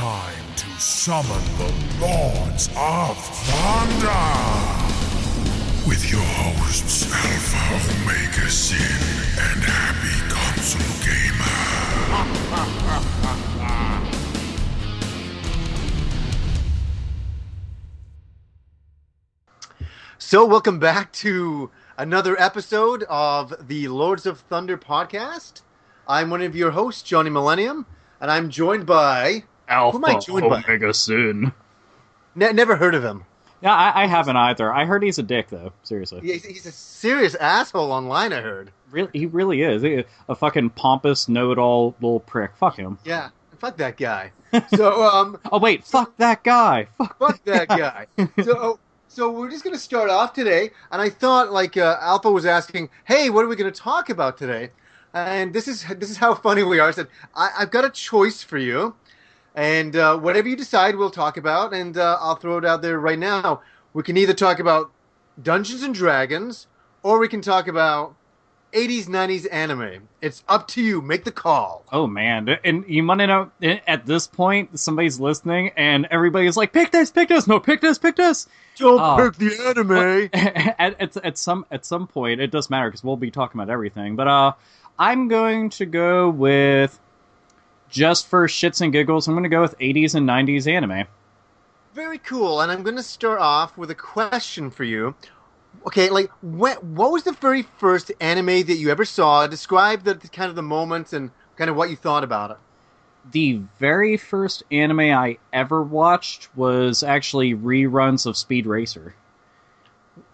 time to summon the Lords of Thunder! With your hosts, AlphaOmegaSin and Happy Console Gamer. So, welcome back to another episode of the Lords of Thunder podcast. I'm one of your hosts, Johnny Millennium, and I'm joined by... AlphaOmegaSin. Never heard of him. Yeah, I haven't either. I heard he's a dick, though. Seriously. Yeah, he's a serious asshole online, I heard. He really is. A fucking pompous, know-it-all little prick. Fuck him. Yeah, fuck that guy. So, oh, wait, fuck that guy. Fuck that guy. So we're just going to start off today, and I thought, Alpha was asking, hey, what are we going to talk about today? And this is how funny we are. I said, I've got a choice for you, and whatever you decide, we'll talk about, and I'll throw it out there right now. We can either talk about Dungeons and Dragons, or we can talk about 80s, 90s anime. It's up to you. Make the call. Oh, man. And you want to know, at this point, somebody's listening, and everybody's like, pick this! No, pick this! Don't pick the anime! At some point, it does matter, because we'll be talking about everything, but I'm going to go with, just for shits and giggles, I'm going to go with 80s and 90s anime. Very cool, and I'm going to start off with a question for you. Okay, what was the very first anime that you ever saw? Describe the kind of the moments and kind of what you thought about it. The very first anime I ever watched was actually reruns of Speed Racer.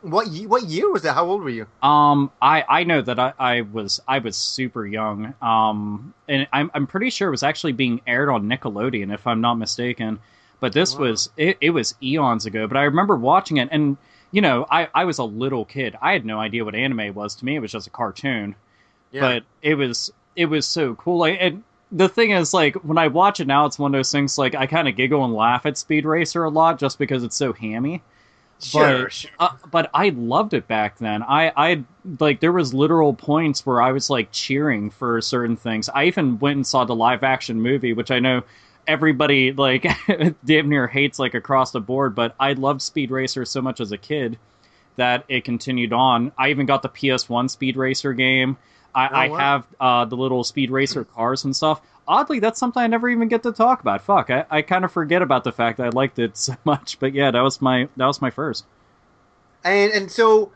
What year was that? How old were you? I know that I was super young. And I'm pretty sure it was actually being aired on Nickelodeon, if I'm not mistaken. But this was eons ago. But I remember watching it, and you know, I was a little kid. I had no idea what anime was. To me, it was just a cartoon. Yeah. But it was so cool. And the thing is, when I watch it now, it's one of those things, I kind of giggle and laugh at Speed Racer a lot just because it's so hammy. Sure. But I loved it back then. I there was literal points where I was, cheering for certain things. I even went and saw the live-action movie, which I know everybody, damn near hates, across the board, but I loved Speed Racer so much as a kid that it continued on. I even got the PS1 Speed Racer game. I have the little Speed Racer cars and stuff. Oddly, that's something I never even get to talk about. Fuck, I kind of forget about the fact that I liked it so much. But yeah, that was my first. And so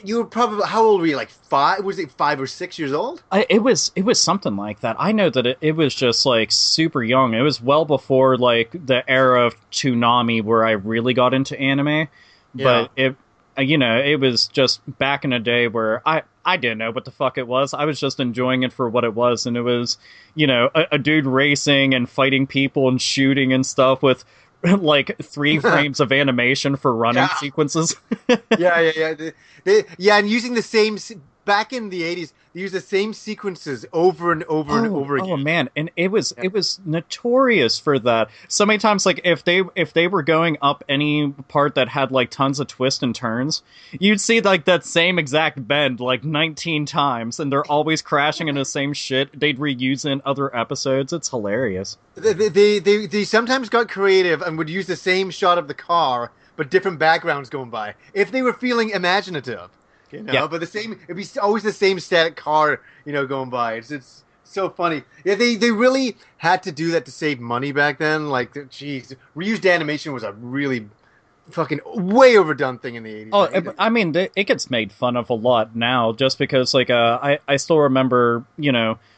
you were probably, how old were you? 5? Was it 5 or 6 years old? It was something like that. I know that it was just super young. It was well before the era of Toonami where I really got into anime. Yeah. But it was just back in a day where I didn't know what the fuck it was. I was just enjoying it for what it was, and it was, a dude racing and fighting people and shooting and stuff with 3 frames of animation for running sequences. Yeah, and using the same back in the 80s, they used the same sequences over and over and over again. Oh man, and it was notorious for that. So many times, if they were going up any part that had tons of twists and turns, you'd see that same exact bend 19 times, and they're always crashing into the same shit. They'd reuse it in other episodes. It's hilarious. They sometimes got creative and would use the same shot of the car, but different backgrounds going by, if they were feeling imaginative. But it'd be always the same static car, going by. It's so funny. Yeah, they really had to do that to save money back then. Reused animation was a really fucking way overdone thing in the 80s. Oh, I mean, it gets made fun of a lot now, just because, I still remember,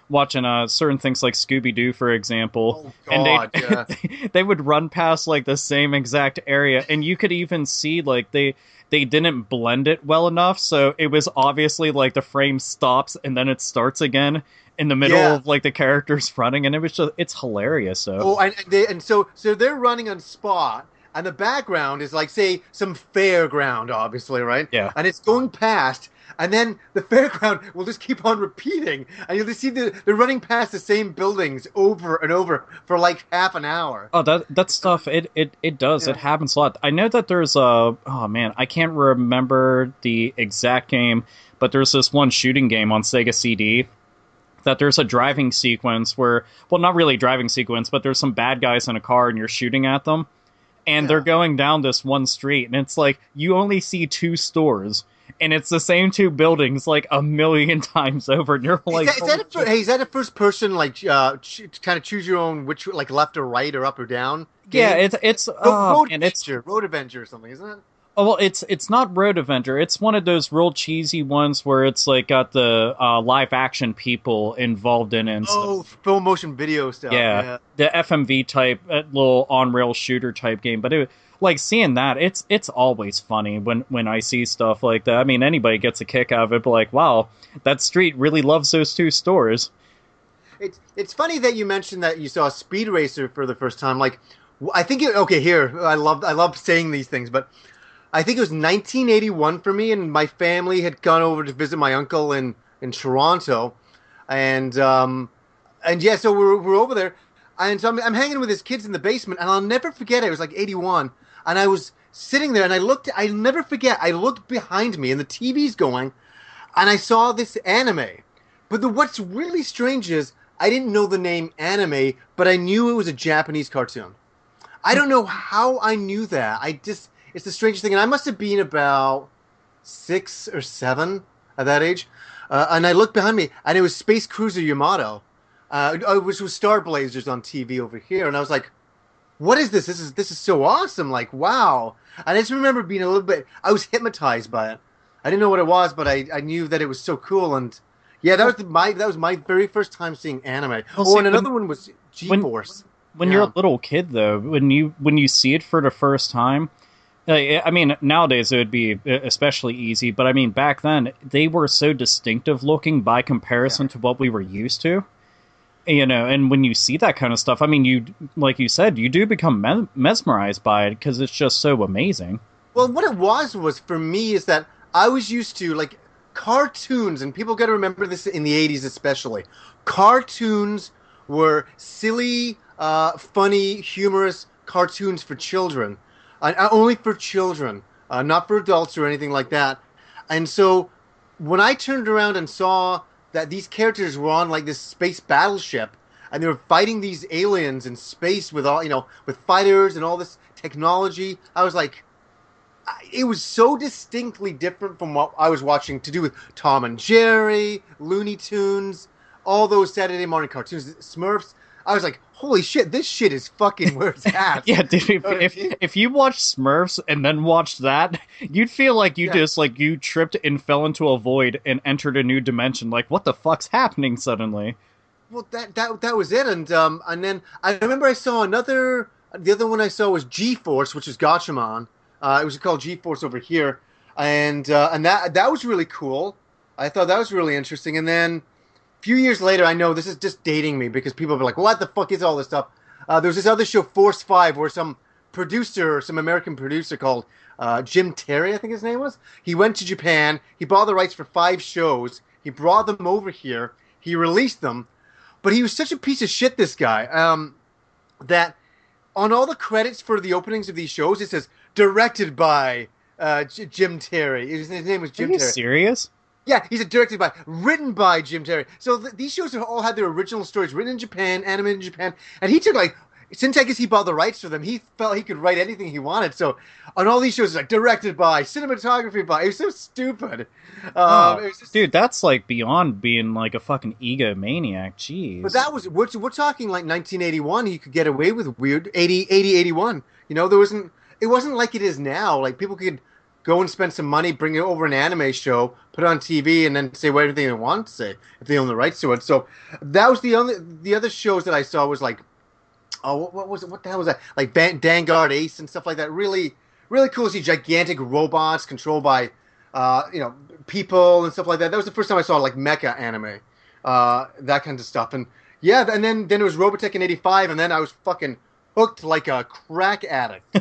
watching certain things like Scooby-Doo, for example. Oh, God, and they would run past, the same exact area, and you could even see, they didn't blend it well enough, so it was obviously the frame stops and then it starts again in the middle of the characters running, and it's hilarious. So so they're running on spot, and the background is say some fairground, obviously, right? Yeah. And it's going past, and then the fairground will just keep on repeating, and you'll just see they're running past the same buildings over and over for half an hour. Oh, that stuff, it does. Yeah. It happens a lot. I know that there's I can't remember the exact game, but there's this one shooting game on Sega CD that there's a driving sequence where, well, not really a driving sequence, but there's some bad guys in a car and you're shooting at them. And they're going down this one street, and it's like, you only see 2 stores, and it's the same 2 buildings like a million times over, and you're like... Is that a first person, like, kind of choose your own, which, like, left or right or up or down game? Yeah, it's Road Adventure or something, isn't it? Oh, well, it's not Road Avenger. It's one of those real cheesy ones where it's like got the live action people involved in it. And stuff. Full motion video stuff. Yeah, the FMV type little on rail shooter type game. But like seeing that, it's always funny when I see stuff like that. I mean, anybody gets a kick out of it. But like, wow, that street really loves those 2 stores. It's funny that you mentioned that you saw Speed Racer for the first time. Like, I think here I love saying these things, but. I think it was 1981 for me, and my family had gone over to visit my uncle in Toronto, and yeah, so we're over there, and so I'm hanging with his kids in the basement, and I'll never forget it. It was like 81, and I was sitting there, and I'll never forget. I looked behind me, and the TV's going, and I saw this anime. But what's really strange is I didn't know the name anime, but I knew it was a Japanese cartoon. I don't know how I knew that. It's the strangest thing, and I must have been about 6 or 7 at that age, and I looked behind me, and it was Space Cruiser Yamato, which was Star Blazers on TV over here, and I was like, what is this? This is so awesome, like, wow. And I just remember being a little bit, I was hypnotized by it. I didn't know what it was, but I knew that it was so cool, and yeah, that was my very first time seeing anime. And another one was G-Force. When you're a little kid, though, when you see it for the first time, I mean, nowadays it would be especially easy, but I mean, back then, they were so distinctive looking by comparison to what we were used to. You know, and when you see that kind of stuff, I mean, you, like you said, you do become mesmerized by it because it's just so amazing. Well, what it was for me is that I was used to, like, cartoons, and people got to remember this in the 80s especially. Cartoons were silly, funny, humorous cartoons for children. Only for children, not for adults or anything like that. And so when I turned around and saw that these characters were on like this space battleship and they were fighting these aliens in space with all, with fighters and all this technology, I was like, it was so distinctly different from what I was watching to do with Tom and Jerry, Looney Tunes, all those Saturday morning cartoons, Smurfs. I was like, holy shit, this shit is fucking where it's at. Yeah, dude, if you watched Smurfs and then watched that, you'd feel like you tripped and fell into a void and entered a new dimension. Like, what the fuck's happening suddenly? Well, that was it, and then I remember I saw the other one I saw was G-Force, which is Gatchaman. It was called G-Force over here, and that was really cool. I thought that was really interesting, and then few years later, I know this is just dating me because people be like, what the fuck is all this stuff? There was this other show, Force 5, where some American producer called Jim Terry, I think his name was. He went to Japan. He bought the rights for 5 shows. He brought them over here. He released them. But he was such a piece of shit, this guy, that on all the credits for the openings of these shows, it says, directed by Jim Terry. His name was Jim Terry. Are you serious? Yeah, he said written by Jim Terry. So these shows have all had their original stories written in Japan, animated in Japan, and he took since I guess he bought the rights for them, he felt he could write anything he wanted. So on all these shows, it's like directed by, cinematography by. It was so stupid. Dude, that's like beyond being like a fucking egomaniac. Jeez. But that was we're talking like 1981. He could get away with weird 81. It wasn't like it is now. Like people could go and spend some money, bring it over an anime show, put it on TV, and then say whatever they want to say if they own the rights to it. So that was the other shows that I saw was like, what was it? What the hell was that? Like Vanguard Ace and stuff like that. Really, really cool to see gigantic robots controlled by, people and stuff like that. That was the first time I saw like mecha anime, that kind of stuff. And yeah, and then it was Robotech in '85, and then I was fucking hooked like a crack addict,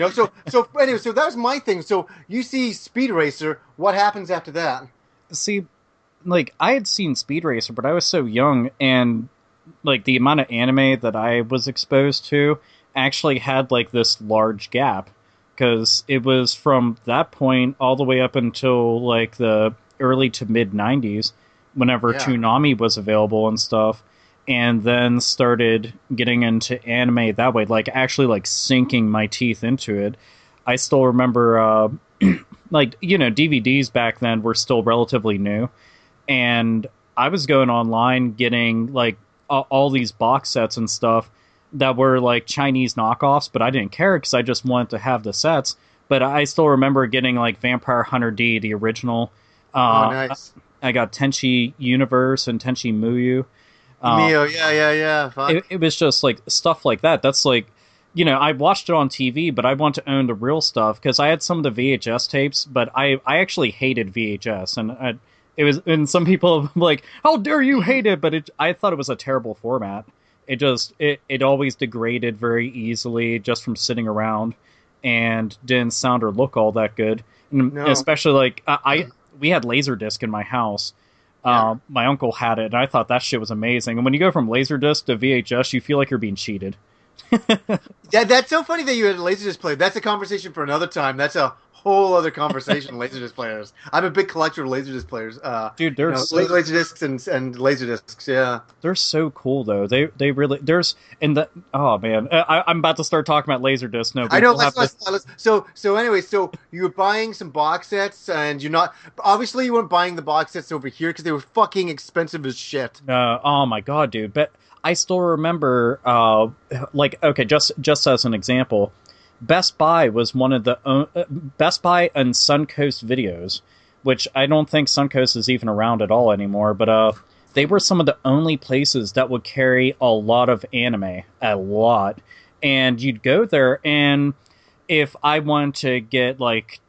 So anyway, so that was my thing. So you see Speed Racer, what happens after that? See, like I had seen Speed Racer, but I was so young, and like the amount of anime that I was exposed to actually had like this large gap because it was from that point all the way up until like the early to mid '90s whenever Yeah. Toonami was available and stuff, and then started getting into anime that way, like actually like sinking my teeth into it. I still remember, like, DVDs back then were still relatively new, and I was going online getting like all these box sets and stuff that were like Chinese knockoffs, but I didn't care because I just wanted to have the sets. But I still remember getting like Vampire Hunter D, the original. Nice. I got Tenchi Universe and Tenchi Muyu. Mio, yeah. Fuck. It was just like stuff like that. That's like, I watched it on TV, but I want to own the real stuff because I had some of the VHS tapes, but I actually hated VHS, and it was, and some people are like, "How dare you hate it?" But I thought it was a terrible format. It always degraded very easily just from sitting around, and didn't sound or look all that good. And No. especially like we had Laserdisc in my house. Yeah. My uncle had it, and I thought that shit was amazing. And when you go from Laserdisc to VHS, you feel like you're being cheated. Yeah, that's so funny that you had a Laserdisc player. That's a conversation for another time. That's a whole other conversation. Laserdisc players. I'm a big collector of Laserdisc players. Dude, they're Laserdiscs and Laserdiscs. Yeah. they're so cool though. They really oh man, I'm about to start talking about Laserdisc. No, I know. we'll have Let's. So anyway, so you were buying some box sets, and you're not. Obviously, you weren't buying the box sets over here because they were fucking expensive as shit. oh my god, dude! But I still remember, like, okay, just as an example, Best Buy was one of the Best Buy and Suncoast Videos, which I don't think Suncoast is even around at all anymore. But they were some of the only places that would carry a lot of anime, a lot, and you'd go there, and if I wanted to get like,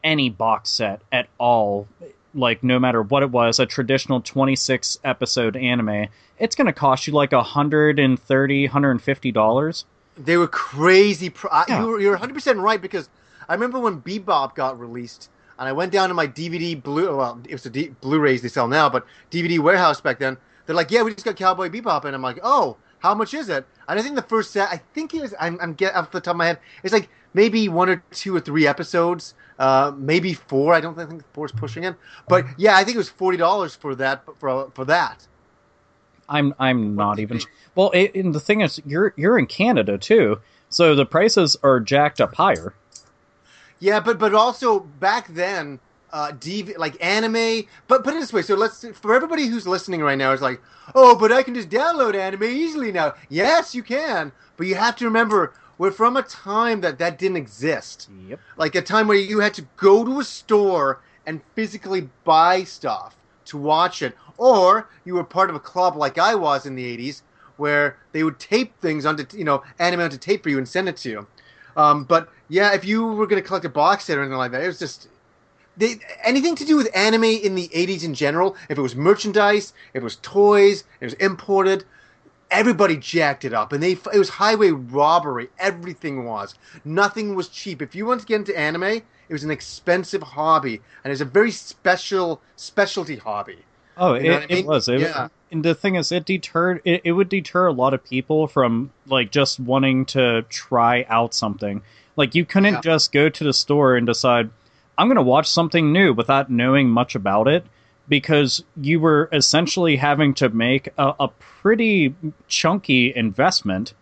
any box set at all, like no matter what it was, a traditional 26 episode anime, it's going to cost you like $150 They were crazy. Yeah. You're 100% right because I remember when Bebop got released, and I went down to my DVD it was the Blu-rays they sell now, but DVD warehouse back then. They're like, "Yeah, we just got Cowboy Bebop," and I'm like, "Oh, how much is it?" And I think the first set, I think it was, I'm get off the top of my head, it's like maybe 1 or 2 or 3 episodes, maybe 4. I don't think 4 is pushing it, but yeah, I think it was $40 for that. For that. I'm not even. Well, and the thing is, you're in Canada too, so the prices are jacked up higher. Yeah, but also back then, like anime. But put it this way: so for everybody who's listening right now is like, oh, but I can just download anime easily now. Yes, you can, but you have to remember we're from a time that didn't exist. Yep. Like a time where you had to go to a store and physically buy stuff to watch it, or you were part of a club like I was in the '80s, where they would tape things onto anime onto tape for you and send it to you. But yeah, if you were going to collect a box set or anything like that, it was just anything to do with anime in the '80s in general. If it was merchandise, if it was toys, it was imported. Everybody jacked it up, and it was highway robbery. Everything was. Nothing was cheap. If you wanted to get into anime, it was an expensive hobby, and it's a very specialty hobby. Oh, You know what I mean? it was. Yeah. And the thing is, it would deter a lot of people from like just wanting to try out something. Like you couldn't just go to the store and decide, I'm going to watch something new without knowing much about it, because you were essentially having to make a pretty chunky investment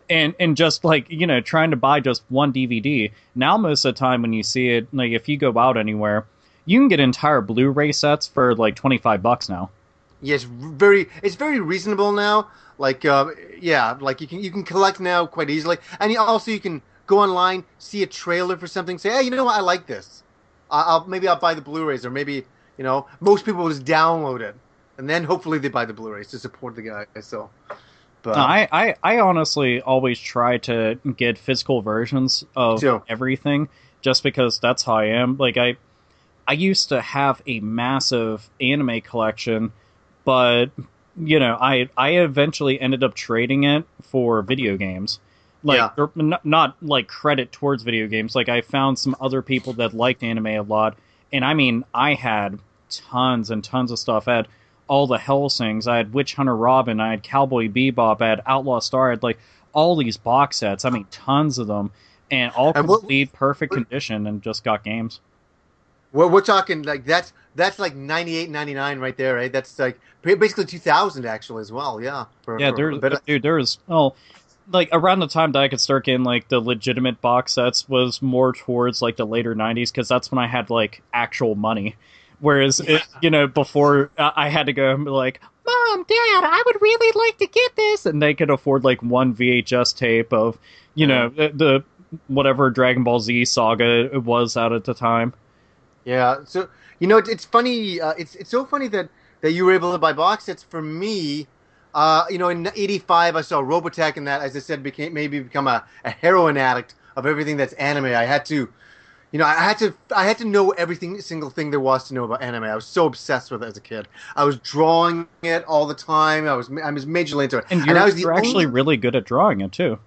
and just like, trying to buy just one DVD. Now, most of the time when you see it, like if you go out anywhere, you can get entire Blu-ray sets for like $25 now. Yes, it's very reasonable now. Like, like you can collect now quite easily, and you can go online, see a trailer for something, say, hey, you know what, I like this. Maybe I'll buy the Blu-rays, or maybe most people will just download it, and then hopefully they buy the Blu-rays to support the guy. So, but No, I honestly always try to get physical versions of Too. everything, just because that's how I am. Like I used to have a massive anime collection, but I eventually ended up trading it for video games. Like or not like credit towards video games. Like I found some other people that liked anime a lot, and I mean I had tons and tons of stuff. I had all the Helsings, I had Witch Hunter Robin, I had Cowboy Bebop, I had Outlaw Star, I had like all these box sets. I mean tons of them, and all complete perfect condition, and just got games. Well, we're talking like that's like 98, 99 right there, right? That's like basically 2000 actually as well. Yeah, Yeah, for a bit. there was like around the time that I could start getting like the legitimate box sets was more towards like the later '90s because that's when I had like actual money. Whereas before I had to go and be like, Mom, Dad, I would really like to get this, and they could afford like one VHS tape of the whatever Dragon Ball Z saga it was out at the time. Yeah. So it's funny. It's so funny that you were able to buy box sets. For me, in '85, I saw Robotech, and that, as I said, become a heroin addict of everything that's anime. I had to, I had to know everything, single thing there was to know about anime. I was so obsessed with it as a kid. I was drawing it all the time. I was majorly into it, And I was you're actually really good at drawing it too.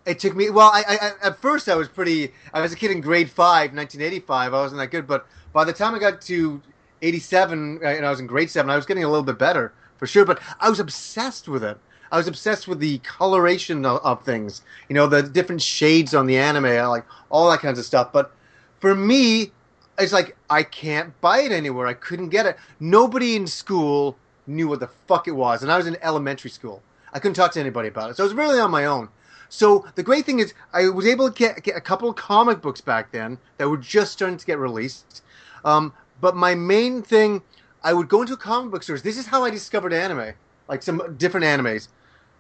It took me. Well, I at first I was pretty. I was a kid in grade 5, 1985. I wasn't that good, but by the time I got to '87, and I was in grade 7, I was getting a little bit better for sure. But I was obsessed with it. I was obsessed with the coloration of things. The different shades on the anime, like all that kinds of stuff. But for me, it's like I can't buy it anywhere. I couldn't get it. Nobody in school knew what the fuck it was, and I was in elementary school. I couldn't talk to anybody about it, so I was really on my own. So the great thing is I was able to get a couple of comic books back then that were just starting to get released. But my main thing, I would go into a comic book store. This is how I discovered anime, like some different animes.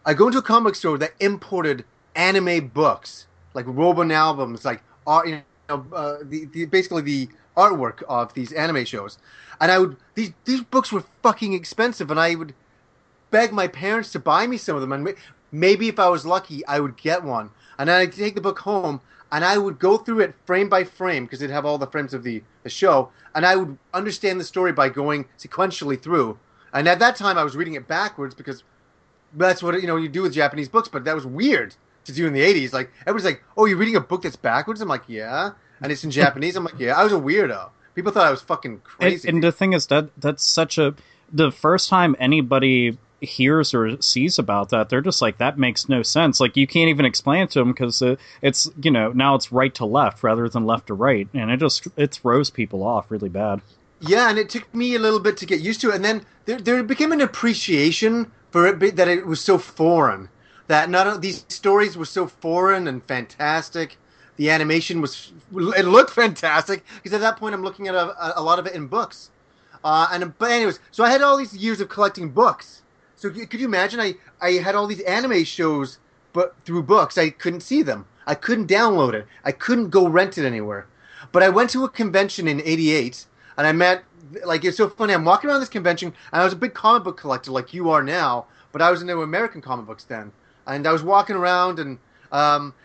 I go into a comic store that imported anime books, like Robin albums, like basically the artwork of these anime shows. And these books were fucking expensive, and I would beg my parents to buy me some of them, and maybe if I was lucky, I would get one. And then I'd take the book home, and I would go through it frame by frame, because it'd have all the frames of the show, and I would understand the story by going sequentially through. And at that time, I was reading it backwards, because that's what you do with Japanese books, but that was weird to do in the 80s. Like, everybody's like, oh, you're reading a book that's backwards? I'm like, yeah. And it's in Japanese? I'm like, yeah. I was a weirdo. People thought I was fucking crazy. And the thing is that's such the first time anybody hears or sees about that, they're just like, that makes no sense. Like, you can't even explain it to them because it's now it's right to left rather than left to right, and it throws people off really bad. Yeah, and it took me a little bit to get used to it, and then there became an appreciation for it that it was so foreign, that these stories were so foreign and fantastic. The animation it looked fantastic, because at that point I'm looking at a lot of it in books. But anyways, so I had all these years of collecting books. So could you imagine? I had all these anime shows, but through books. I couldn't see them. I couldn't download it. I couldn't go rent it anywhere. But I went to a convention in '88, and I met, like, it's so funny. I'm walking around this convention, and I was a big comic book collector like you are now, but I was into American comic books then. And I was walking around, and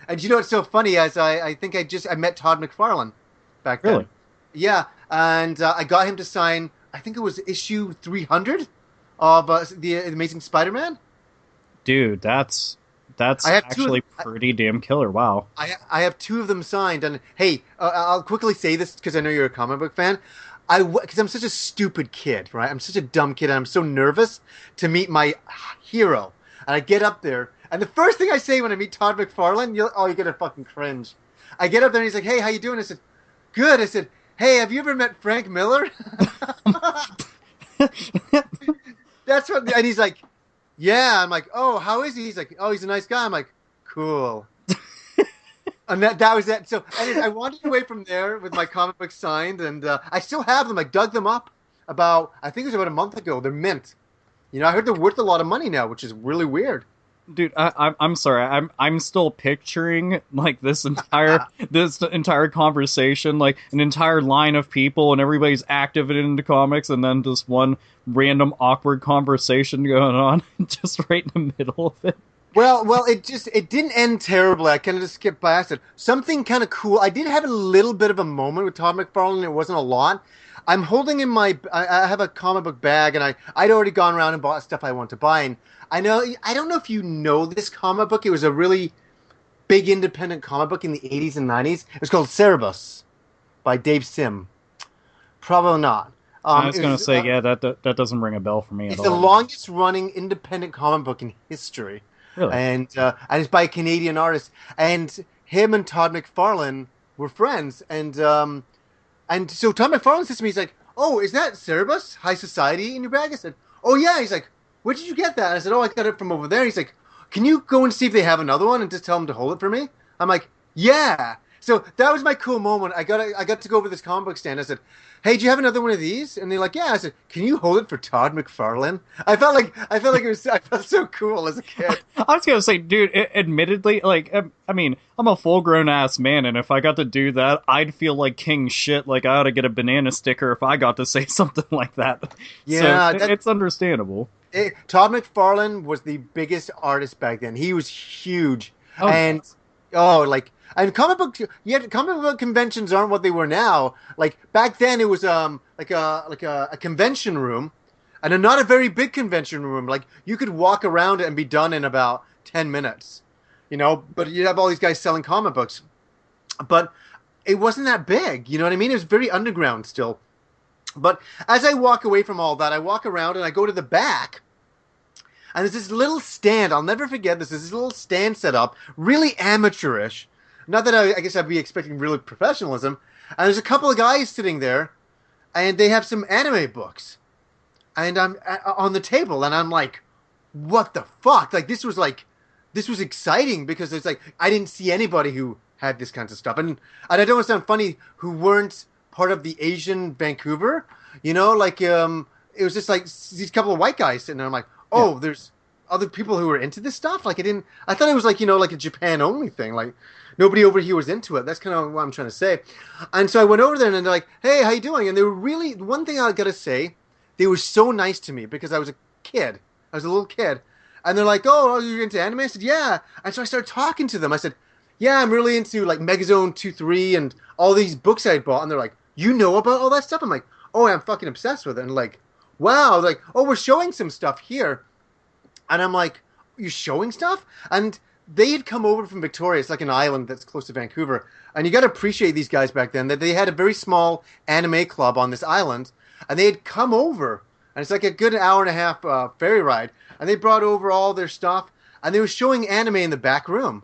it's so funny, as I think I met Todd Mcfarlane back then. Really? Yeah, and I got him to sign, I think it was issue 300 of the Amazing Spider-Man. Dude, that's actually pretty damn killer. Wow. I have 2 of them signed, and hey, I'll quickly say this because I know you're a comic book fan. Because I'm such a stupid kid, right? I'm such a dumb kid, and I'm so nervous to meet my hero. And I get up there, and the first thing I say when I meet Todd McFarlane, you're gonna fucking cringe. I get up there, and he's like, "Hey, how you doing?" I said, "Good." I said, "Hey, have you ever met Frank Miller?" That's what, and he's like, "Yeah." I'm like, "Oh, how is he?" He's like, "Oh, he's a nice guy." I'm like, "Cool." And that was that. So I wandered away from there with my comic book signed, and I still have them. I dug them up I think it was about a month ago. They're mint. I heard they're worth a lot of money now, which is really weird. Dude, I'm sorry. I'm still picturing like this entire conversation, like an entire line of people, and everybody's active and into comics, and then just one random awkward conversation going on, just right in the middle of it. Well, it didn't end terribly. I kind of just skipped past it. Something kind of cool. I did have a little bit of a moment with Todd McFarlane. It wasn't a lot. I'm holding in I have a comic book bag, and I'd already gone around and bought stuff I want to buy. And I don't know if you know this comic book. It was a really big independent comic book in the 80s and 90s. It was called Cerebus by Dave Sim. Probably not. I was going to say, yeah, that doesn't ring a bell for me at all. It's the longest running independent comic book in history. Really? And it's by a Canadian artist. And him and Todd McFarlane were friends. And And so Todd Mcfarlane says to me, he's like, "Oh, is that Cerebus High Society in your bag?" I said, "Oh yeah." He's like, "Where did you get that?" And I said, "Oh, I got it from over there." He's like, "Can you go and see if they have another one and just tell them to hold it for me?" I'm like, "Yeah." So that was my cool moment. I got to go over this comic book stand. I said, "Hey, do you have another one of these?" And they're like, "Yeah." I said, "Can you hold it for Todd Mcfarlane?" I felt like I felt so cool as a kid. I was gonna say, dude, admittedly, like, I mean, I'm a full-grown ass man, and if I got to do that, I'd feel like king shit. Like, I ought to get a banana sticker if I got to say something like that. Yeah, So it's understandable. Todd McFarlane was the biggest artist back then. He was huge, Oh, and oh, like, and comic book conventions aren't what they were now. Like back then, it was like a convention room, and not a very big convention room. Like you could walk around it and be done in about 10 minutes, you know. But you have all these guys selling comic books, but it wasn't that big. You know what I mean? It was very underground still. But as I walk away from all that, I walk around and I go to the back. And there's this little stand. I'll never forget this. There's this little stand set up, really amateurish. Not that I guess I'd be expecting really professionalism. And there's a couple of guys sitting there, and they have some anime books. And I'm on the table, and I'm like, what the fuck? This was exciting because it's like, I didn't see anybody who had this kind of stuff. And I don't want to sound funny, who weren't part of the Asian Vancouver, you know, like it was just like these couple of white guys sitting there. I'm like, oh, yeah. There's other people who are into this stuff. Like I thought it was like, you know, like a Japan only thing. Like nobody over here was into it. That's kind of what I'm trying to say. And so I went over there and they're like, hey, how you doing? And they were really, one thing I gotta say, they were so nice to me because I was a kid. I was a little kid. And they're like, oh, are you into anime? I said, yeah. And so I started talking to them. I said, yeah, I'm really into like Megazone 2-3 and all these books I bought. And they're like, you know about all that stuff? I'm like, oh, I'm fucking obsessed with it. And like, wow, like, oh, we're showing some stuff here. And I'm like, you're showing stuff? And they had come over from Victoria. It's like an island that's close to Vancouver. And you got to appreciate these guys back then, that they had a very small anime club on this island. And they had come over. And it's like a good hour and a half ferry ride. And they brought over all their stuff. And they were showing anime in the back room.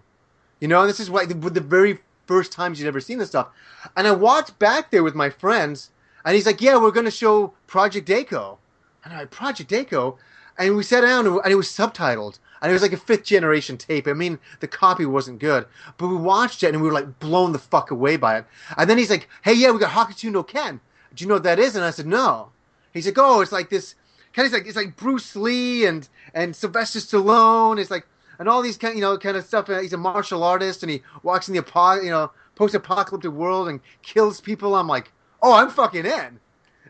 You know, and this is why the very first times you'd ever seen this stuff. And I walked back there with my friends, and he's like, yeah, we're going to show Project Daco. And I'm like, Project Daco? And we sat down, and it was subtitled. And it was like a 5th generation tape. I mean, the copy wasn't good. But we watched it, and we were like blown the fuck away by it. And then he's like, hey, yeah, we got Hakuto no Ken. Do you know what that is? And I said, no. He's like, oh, it's like this, kind of like, it's like Bruce Lee and Sylvester Stallone. It's like, and all these kind of stuff. He's a martial artist, and he walks in the post-apocalyptic world and kills people. I'm like, oh, I'm fucking in.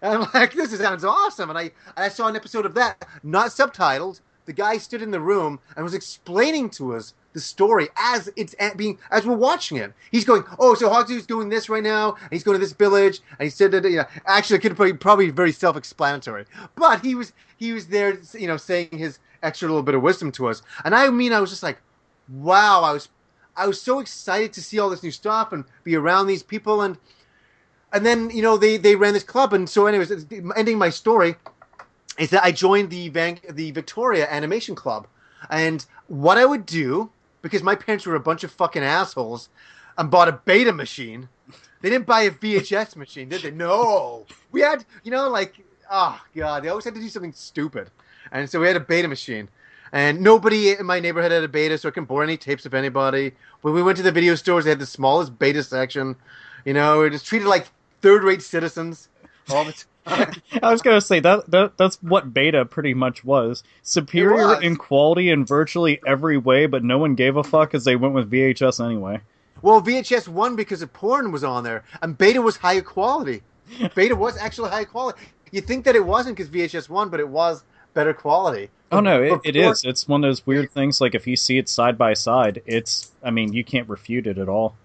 And I'm like, this sounds awesome. And I saw an episode of that, not subtitled. The guy stood in the room and was explaining to us the story as we're watching it. He's going, oh, so Hakuto's doing this right now, and he's going to this village, and he said that, you know, actually, it could probably very self-explanatory, but he was there, you know, saying his extra little bit of wisdom to us. And I mean, I was just like, wow, I was so excited to see all this new stuff and be around these people, and then, you know, they ran this club. And so anyways, ending my story is that I joined the Victoria Animation Club. And what I would do, because my parents were a bunch of fucking assholes and bought a beta machine. They didn't buy a VHS machine, did they? No. We had, you know, like, oh God, they always had to do something stupid. And so we had a beta machine. And nobody in my neighborhood had a beta, so I couldn't borrow any tapes of anybody. When we went to the video stores, they had the smallest beta section. You know, we were just treated like third-rate citizens all the time. I was gonna say that's what beta pretty much was. Superior in quality in virtually every way, but no one gave a fuck as they went with VHS anyway. Well, VHS won because the porn was on there, and beta was higher quality. Beta was actually high quality. You think that it wasn't because VHS won, but it was better quality. Oh no, it is. It's one of those weird things. Like if you see it side by side, I mean, you can't refute it at all.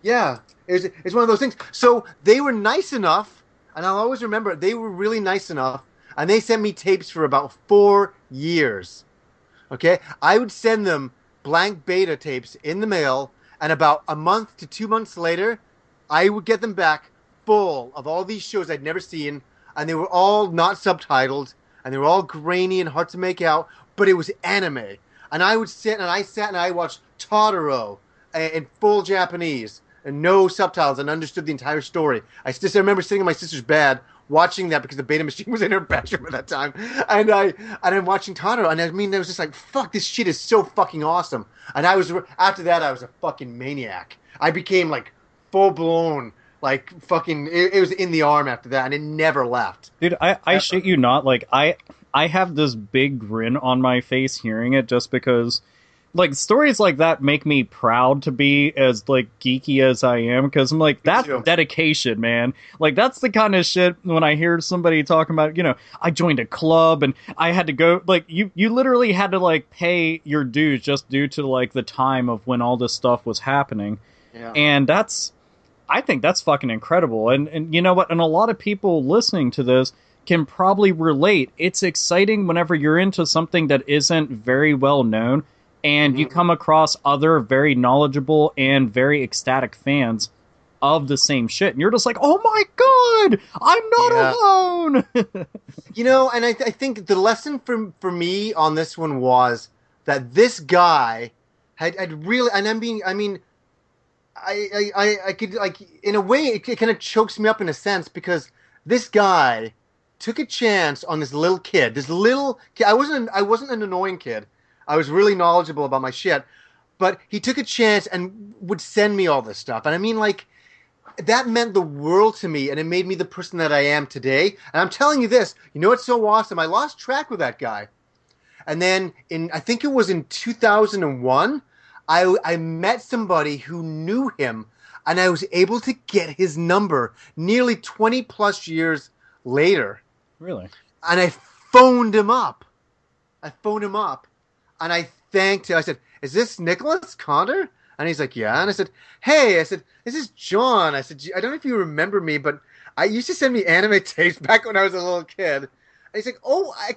Yeah, it's one of those things. So they were nice enough. And I'll always remember, they were really nice enough, and they sent me tapes for about 4 years. Okay? I would send them blank beta tapes in the mail, and about a month to 2 months later, I would get them back full of all these shows I'd never seen, and they were all not subtitled, and they were all grainy and hard to make out, but it was anime. And I would sit, and I watched Totoro in full Japanese. and no subtitles and understood the entire story. I remember sitting in my sister's bed watching that because the beta machine was in her bedroom at that time, and I'm watching Totoro, and I mean, I was just like, fuck, this shit is so fucking awesome. And after that, I was a fucking maniac. I became like full blown. Like, fucking, it was in the arm after that, and it never left. Dude, I shit you not, like, I have this big grin on my face hearing it just because, like, stories like that make me proud to be as, like, geeky as I am, because I'm like, that's dedication, man. Like, that's the kind of shit when I hear somebody talking about, you know, I joined a club, and I had to go, like, you literally had to, like, pay your dues just due to, like, the time of when all this stuff was happening. Yeah. And I think that's fucking incredible. And you know what? And a lot of people listening to this can probably relate. It's exciting whenever you're into something that isn't very well known and you come across other very knowledgeable and very ecstatic fans of the same shit. And you're just like, oh my God, I'm not alone. You know, and I think the lesson for me on this one was that this guy had really, and I mean, I could, like, in a way, it kind of chokes me up in a sense, because this guy took a chance on this little kid. This little kid, I wasn't an annoying kid. I was really knowledgeable about my shit, but he took a chance and would send me all this stuff. And I mean, like, that meant the world to me, and it made me the person that I am today. And I'm telling you this, you know what's so awesome? I lost track with that guy. And then I think it was in 2001, I met somebody who knew him, and I was able to get his number nearly 20 plus years later. Really? And I phoned him up. And I thanked him. I said, is this Nicholas Conder? And he's like, yeah. And I said, hey, this is John. I said, I don't know if you remember me, but I used to send me anime tapes back when I was a little kid. And he's like, oh, I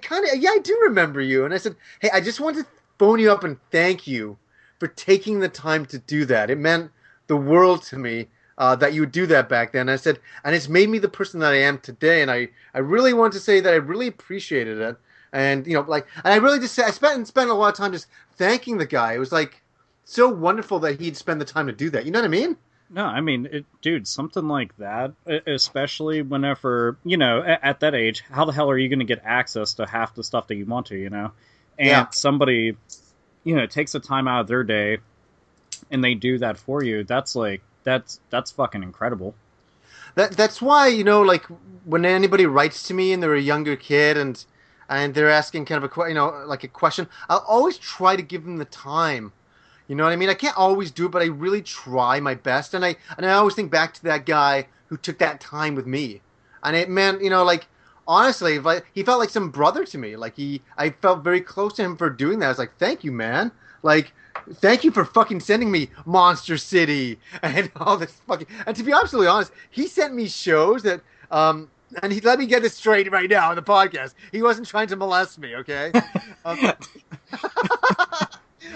do remember you. And I said, hey, I just wanted to phone you up and thank you for taking the time to do that. It meant the world to me that you would do that back then. I said, and it's made me the person that I am today. And I really want to say that I really appreciated it. And, you know, like, and I really just I spent a lot of time just thanking the guy. It was like so wonderful that he'd spend the time to do that. You know what I mean? No, I mean, dude, something like that, especially whenever, you know, at that age, how the hell are you going to get access to half the stuff that you want to, you know? And somebody, you know, takes the time out of their day and they do that for you. That's like, that's fucking incredible. That's why, you know, like, when anybody writes to me and they're a younger kid and they're asking kind of a question, I'll always try to give them the time. You know what I mean? I can't always do it, but I really try my best. And I always think back to that guy who took that time with me. And it meant, you know, like, honestly, he felt like some brother to me. Like, I felt very close to him for doing that. I was like, thank you, man. Like, thank you for fucking sending me Monster City and all this fucking... And to be absolutely honest, he sent me shows that... and let me get this straight right now on the podcast. He wasn't trying to molest me, okay?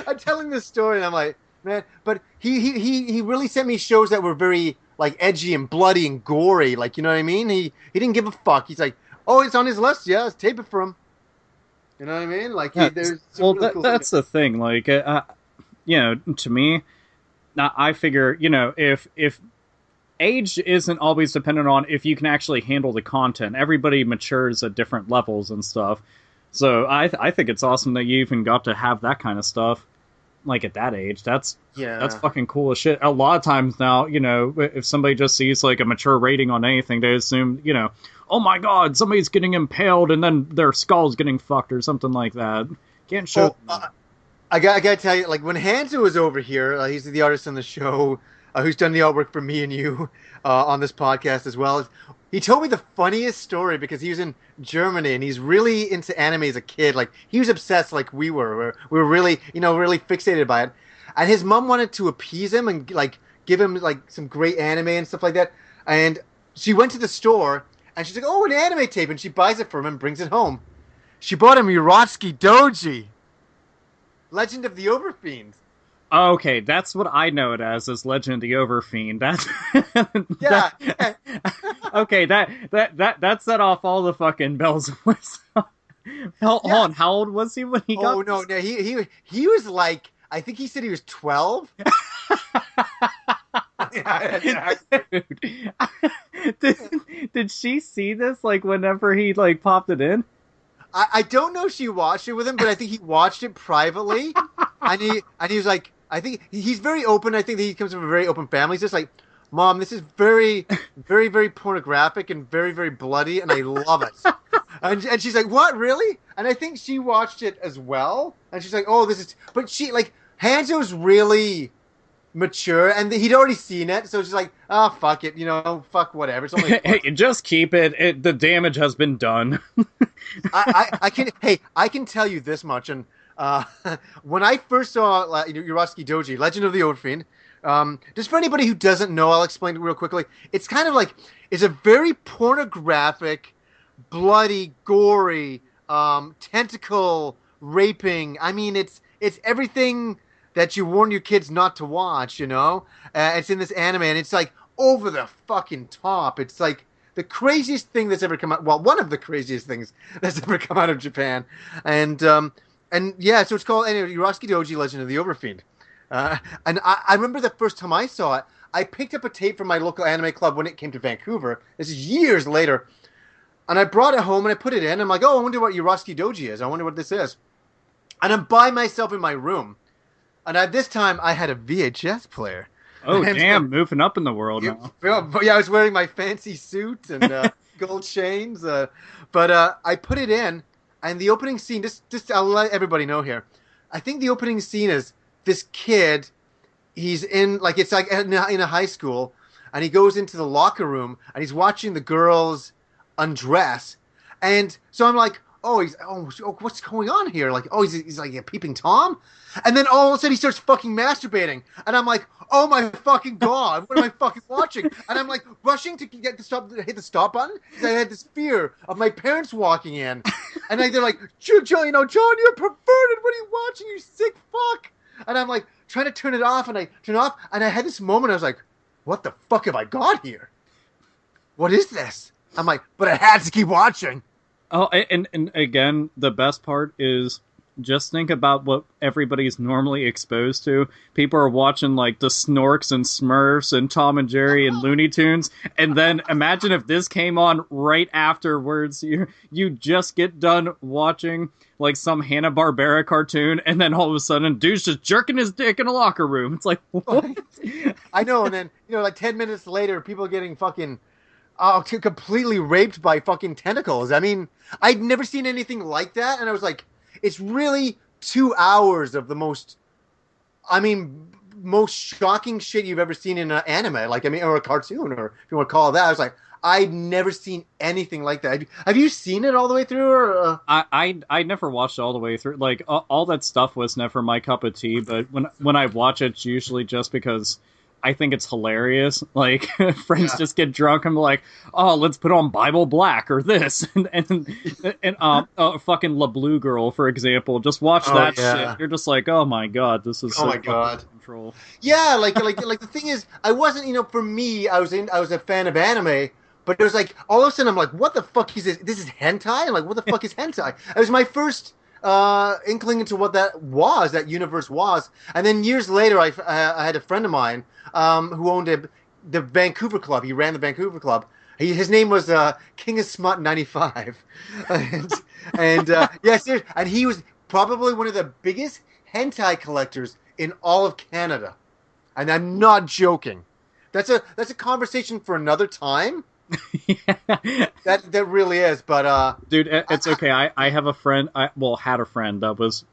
I'm telling this story, and I'm like, man, but he really sent me shows that were very, like, edgy and bloody and gory, like, you know what I mean? He didn't give a fuck. He's like, oh, it's on his list, yeah, let's tape it for him. You know what I mean? Like, there's really cool that's the thing. Like, you know, to me, I figure, you know, if age isn't always dependent on if you can actually handle the content. Everybody matures at different levels and stuff. So I think it's awesome that you even got to have that kind of stuff, like, at that age. That's fucking cool as shit. A lot of times now, you know, if somebody just sees, like, a mature rating on anything, they assume, you know, oh my God, somebody's getting impaled and then their skull's getting fucked or something like that. Can't show. I gotta tell you, like, when Hansa was over here, he's the artist on the show who's done the artwork for me and you on this podcast as well. He told me the funniest story because he was in Germany and he's really into anime as a kid. Like, he was obsessed like we were. We were really, you know, really fixated by it. And his mom wanted to appease him and, like, give him, like, some great anime and stuff like that. And she went to the store and she's like, oh, an anime tape. And she buys it for him and brings it home. She bought him Yuratsuki Doji, Legend of the Overfiend. Okay, that's what I know it as Legend of the Overfiend. That's yeah. Okay, that set off all the fucking bells and whistles. Hold on, how old was he when he got? Oh no, he was like, I think he said he was 12. Yeah, exactly. Did she see this like whenever he like popped it in? I don't know if she watched it with him, but I think he watched it privately, and he was like, I think he's very open. I think that he comes from a very open family. He's just like, Mom, this is very, very, very pornographic and very, very bloody, and I love it. And she's like, what, really? And I think she watched it as well, and she's like, oh, this is. But she like Hanzo's really mature, and he'd already seen it, so she's like, oh, fuck it, fuck whatever. It's only. Hey, just keep it. The damage has been done. I can tell you this much, and when I first saw Urosaki Doji, Legend of the Overfiend, just for anybody who doesn't know, I'll explain it real quickly. It's kind of like it's a very pornographic, bloody, gory, tentacle raping. I mean, it's everything that you warn your kids not to watch. It's in this anime, and it's like over the fucking top. It's like the craziest thing that's ever come out. Well, one of the craziest things that's ever come out of Japan, and yeah, so it's called Urosaki Doji, Legend of the Overfiend. And I remember the first time I saw it, I picked up a tape from my local anime club when it came to Vancouver. This is years later, and I brought it home and I put it in. I'm like, oh, I wonder what Urosaki Doji is. I wonder what this is. And I'm by myself in my room, and at this time I had a VHS player. Oh, damn, moving up in the world now. Yeah, I was wearing my fancy suit and gold chains. But I put it in, and the opening scene, just I'll let everybody know here. I think the opening scene is this kid, he's in, like, it's like in a high school, and he goes into the locker room, and he's watching the girls undress. And so I'm like, what's going on here? Like, he's like a peeping Tom? And then all of a sudden he starts fucking masturbating. And I'm like, oh my fucking God, what am I fucking watching? And I'm like rushing to hit the stop button because I had this fear of my parents walking in. And they're like, John, you're perverted. What are you watching, you sick fuck? And I'm like trying to turn it off, and I turn it off, and I had this moment, I was like, what the fuck have I got here? What is this? I'm like, but I had to keep watching. Oh, and again, the best part is just think about what everybody's normally exposed to. People are watching like the Snorks and Smurfs and Tom and Jerry and Looney Tunes, and then imagine if this came on right afterwards. You just get done watching like some Hanna-Barbera cartoon, and then all of a sudden, dude's just jerking his dick in a locker room. It's like, what? I know, and then like 10 minutes later, people getting fucking completely raped by fucking tentacles. I mean, I'd never seen anything like that, and I was like, it's really 2 hours of the most shocking shit you've ever seen in an anime, or a cartoon, or if you want to call it that. I was like, I'd never seen anything like that. Have you seen it all the way through? Or I never watched it all the way through. Like all that stuff was never my cup of tea. But when I watch it, it's usually just because I think it's hilarious. Like friends just get drunk and be like, oh, let's put on Bible Black or this, and fucking La Blue Girl, for example. Just watch that shit. You're just like, oh my God, this is so control. Yeah, like the thing is, I wasn't, for me, I was a fan of anime. But it was like, all of a sudden, I'm like, what the fuck is this? This is hentai? I'm like, what the fuck is hentai? It was my first inkling into what that universe was. And then years later, I had a friend of mine who owned the Vancouver club. He ran the Vancouver club. His name was King of Smut 95. and he was probably one of the biggest hentai collectors in all of Canada. And I'm not joking. That's a conversation for another time. Yeah. That really is, but dude, it's okay. I have a friend. Had a friend that was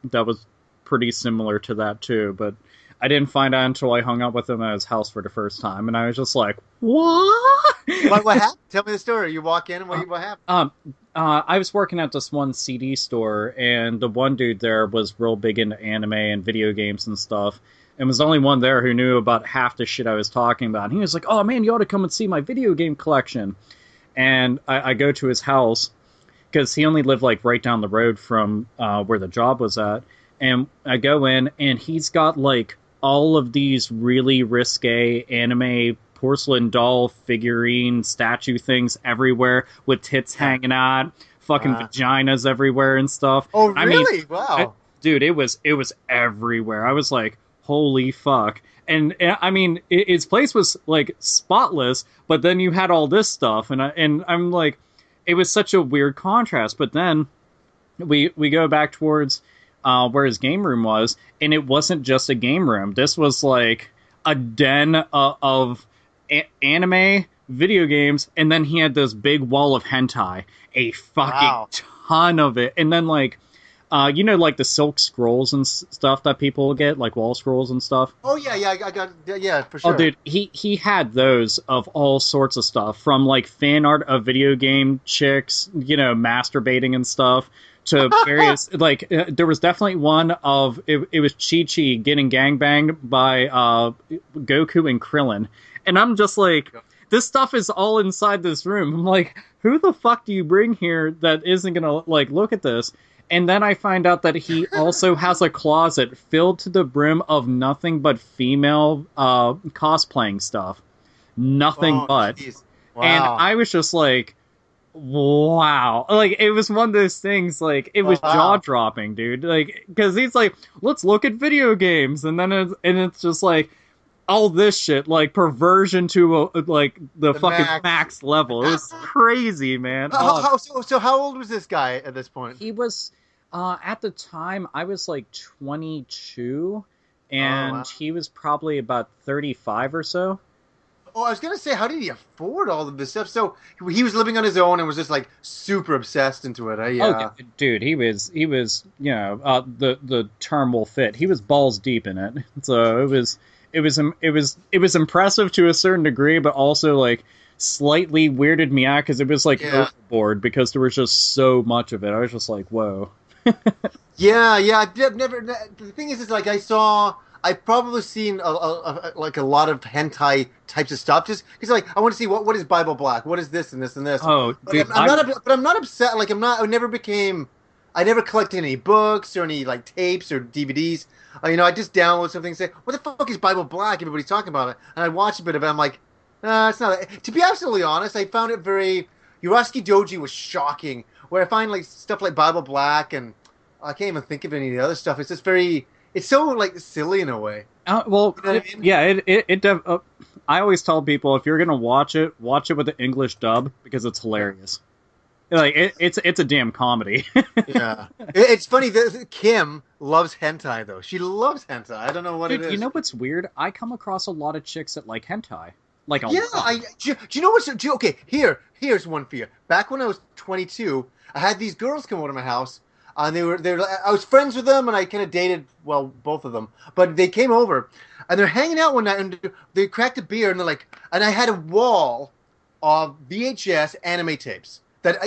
pretty similar to that too, but I didn't find out until I hung out with him at his house for the first time, and I was just like, what? What happened? Tell me the story. You walk in, and what happened? I was working at this one CD store, and the one dude there was real big into anime and video games and stuff. And was the only one there who knew about half the shit I was talking about. And he was like, oh man, you ought to come and see my video game collection. And I go to his house, because he only lived like right down the road from where the job was at. And I go in, and he's got like all of these really risque anime porcelain doll figurine statue things everywhere with tits hanging out, fucking vaginas everywhere and stuff. Oh, really? Wow. Dude, it was everywhere. I was like, holy fuck. And I mean, his place was like spotless, but then you had all this stuff, and I'm like, it was such a weird contrast. But then we go back towards where his game room was, and it wasn't just a game room. This was like a den of anime, video games, and then he had this big wall of hentai, a fucking ton of it. And then like, like the silk scrolls and stuff that people get, like wall scrolls and stuff. Oh yeah, I got, yeah, for sure. Oh dude, he had those of all sorts of stuff, from like fan art of video game chicks, masturbating and stuff, to various like there was definitely one of it was Chi-Chi getting gangbanged by Goku and Krillin, and I'm just like, this stuff is all inside this room. I'm like, who the fuck do you bring here that isn't gonna like look at this? And then I find out that he also has a closet filled to the brim of nothing but female cosplaying stuff, nothing but. Wow. And I was just like, wow, like it was one of those things, like it was jaw-dropping, dude, like because he's like, let's look at video games, and then it's just like all this shit, like perversion to like the fucking max level. It was crazy, man. So how old was this guy at this point? He was at the time I was like 22, and he was probably about 35 or so. Oh, I was going to say, how did he afford all of this stuff? So he was living on his own and was just like super obsessed into it. Yeah. Oh, dude, he was, the term will fit. He was balls deep in it. So it was impressive to a certain degree, but also like slightly weirded me out because it was like overboard because there was just so much of it. I was just like, whoa. Yeah. I've never. The thing is like I've probably seen a lot of hentai types of stuff, just because like I want to see what is Bible Black, what is this and this and this. Oh, dude, I'm not upset. Like I never collected any books or any like tapes or DVDs. I just download something and say, what the fuck is Bible Black? Everybody's talking about it, and I watch a bit of it. I'm like, it's not. To be absolutely honest, I found it very. Uraski Doji was shocking. Where I find like stuff like Bible Black, and I can't even think of any of the other stuff. It's just very. It's so like silly in a way. Well, you know what I mean? Yeah. I always tell people, if you're gonna watch it with the English dub, because it's hilarious. Like it's a damn comedy. Yeah, it's funny that Kim loves hentai though. She loves hentai. I don't know what it is. You know what's weird? I come across a lot of chicks that like hentai. Like a lot. Do you know what's okay? Here's one for you. Back when I was 22, I had these girls come over to my house. And I was friends with them, and I kind of dated, both of them. But they came over, and they're hanging out one night, and they cracked a beer, and they're like, and I had a wall of VHS anime tapes that,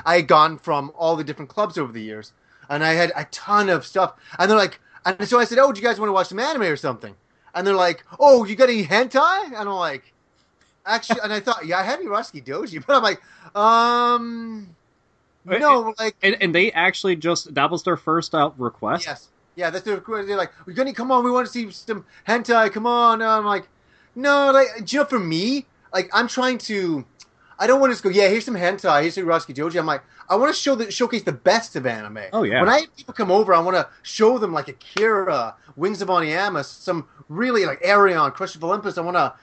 I had gone from all the different clubs over the years, and I had a ton of stuff. And they're like, and so I said, oh, do you guys want to watch some anime or something? And they're like, oh, you got any hentai? And I'm like, actually, and I thought, yeah, I had Uraski Doji, but I'm like, no, like, and they actually that was their first request. Yes, yeah, that's their request. They're like, "We're gonna come on. We want to see some hentai. Come on." And I'm like, no, like, for me, like, I'm trying to. I don't want to just go. Yeah, here's some hentai. Here's some Uraski Doji. I'm like, I want to showcase the best of anime. Oh yeah. When I have people come over, I want to show them like Akira, Wings of Oniyama, some really like Arion, Crush of Olympus. I want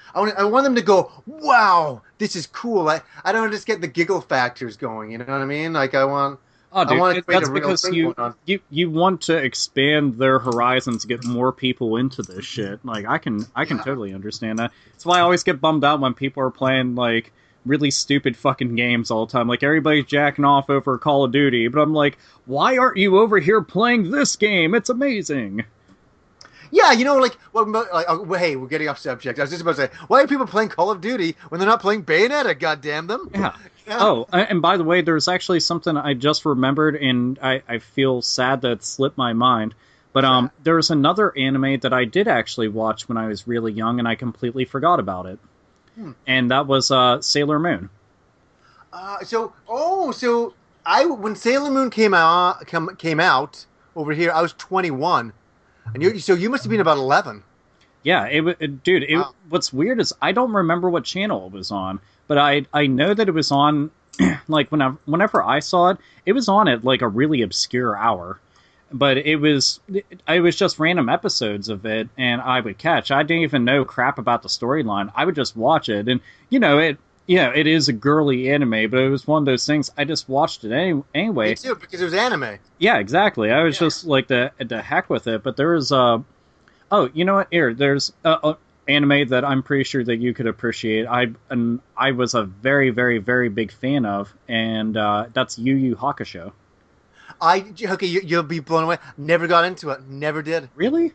them to go, wow, this is cool. I don't want to just get the giggle factors going. You know what I mean? Like I want. Oh, dude, I want to create that's a real because thing you want to expand their horizons, get more people into this shit. Like I can totally understand that. That's why I always get bummed out when people are playing like really stupid fucking games all the time. Like everybody's jacking off over Call of Duty, but I'm like, why aren't you over here playing this game? It's amazing. Yeah, hey, we're getting off subject. I was just about to say, why are people playing Call of Duty when they're not playing Bayonetta? God damn them! Yeah. Oh, and by the way, there's actually something I just remembered, and I feel sad that it slipped my mind. But there's another anime that I did actually watch when I was really young, and I completely forgot about it. And that was Sailor Moon. When Sailor Moon came out over here, I was 21, and you must have been about 11. Yeah, Wow. What's weird is I don't remember what channel it was on, but I know that it was on, like whenever I saw it, it was on at like a really obscure hour. but I was just random episodes of it, and I would catch. I didn't even know crap about the storyline. I would just watch it, and it is a girly anime, but it was one of those things. I just watched it anyway. Me too, because it was anime. Yeah, exactly. I was just like the heck with it. But there was oh, you know what? Here, there's anime that I'm pretty sure that you could appreciate. I was a very, very, very big fan of, and that's Yu Yu Hakusho. Okay, you'll be blown away. Never got into it. Never did. Really?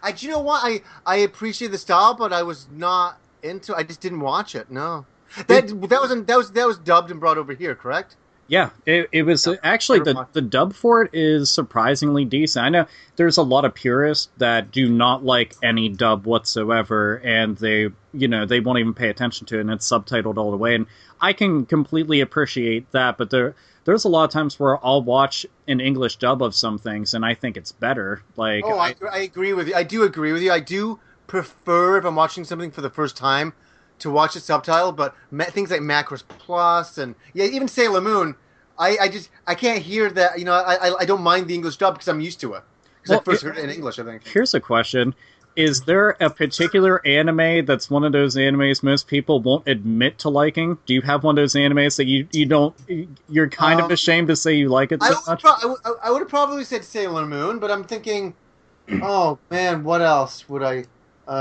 Do you know what? I appreciate the style, but I was not into. I just didn't watch it. No. That was dubbed and brought over here, correct? Yeah, it was actually the dub for it is surprisingly decent. I know there's a lot of purists that do not like any dub whatsoever, and they won't even pay attention to it, and it's subtitled all the way. And I can completely appreciate that, but there's a lot of times where I'll watch an English dub of some things, and I think it's better. Like, I agree with you. I do agree with you. I do prefer, if I'm watching something for the first time, to watch the subtitle, but things like Macross Plus and even Sailor Moon, I can't hear that. I don't mind the English dub because I'm used to it. Because I first heard it in English, I think. Here's a question. Is there a particular anime that's one of those animes most people won't admit to liking? Do you have one of those animes that you don't, you're kind of ashamed to say you like it so much? I would have probably said Sailor Moon, but I'm thinking, oh man, what else would I... you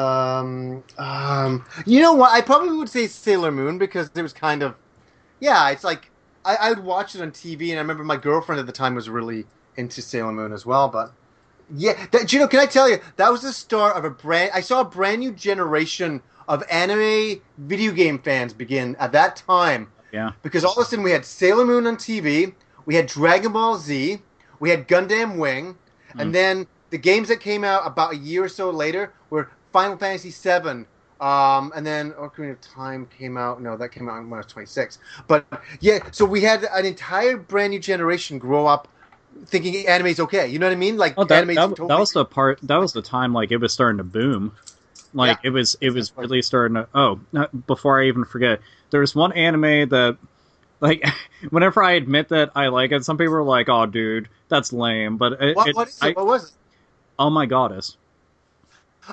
know what? I probably would say Sailor Moon because it was kind of, it's like I would watch it on TV, and I remember my girlfriend at the time was really into Sailor Moon as well. But can I tell you that was the start of I saw a brand new generation of anime video game fans begin at that time. Yeah, because all of a sudden we had Sailor Moon on TV, we had Dragon Ball Z, we had Gundam Wing, and then the games that came out about a year or so later were Final Fantasy VII, and then Ocarina of Time came out. No, that came out when I was 26. But so we had an entire brand new generation grow up thinking anime's okay. You know what I mean? Like that was the part. That was the time like it was starting to boom. Like it was really starting to. Before I even forget, there was one anime that. Like, whenever I admit that I like it, some people are like, "Oh, dude, that's lame." But what is it? What was it? Oh my goddess.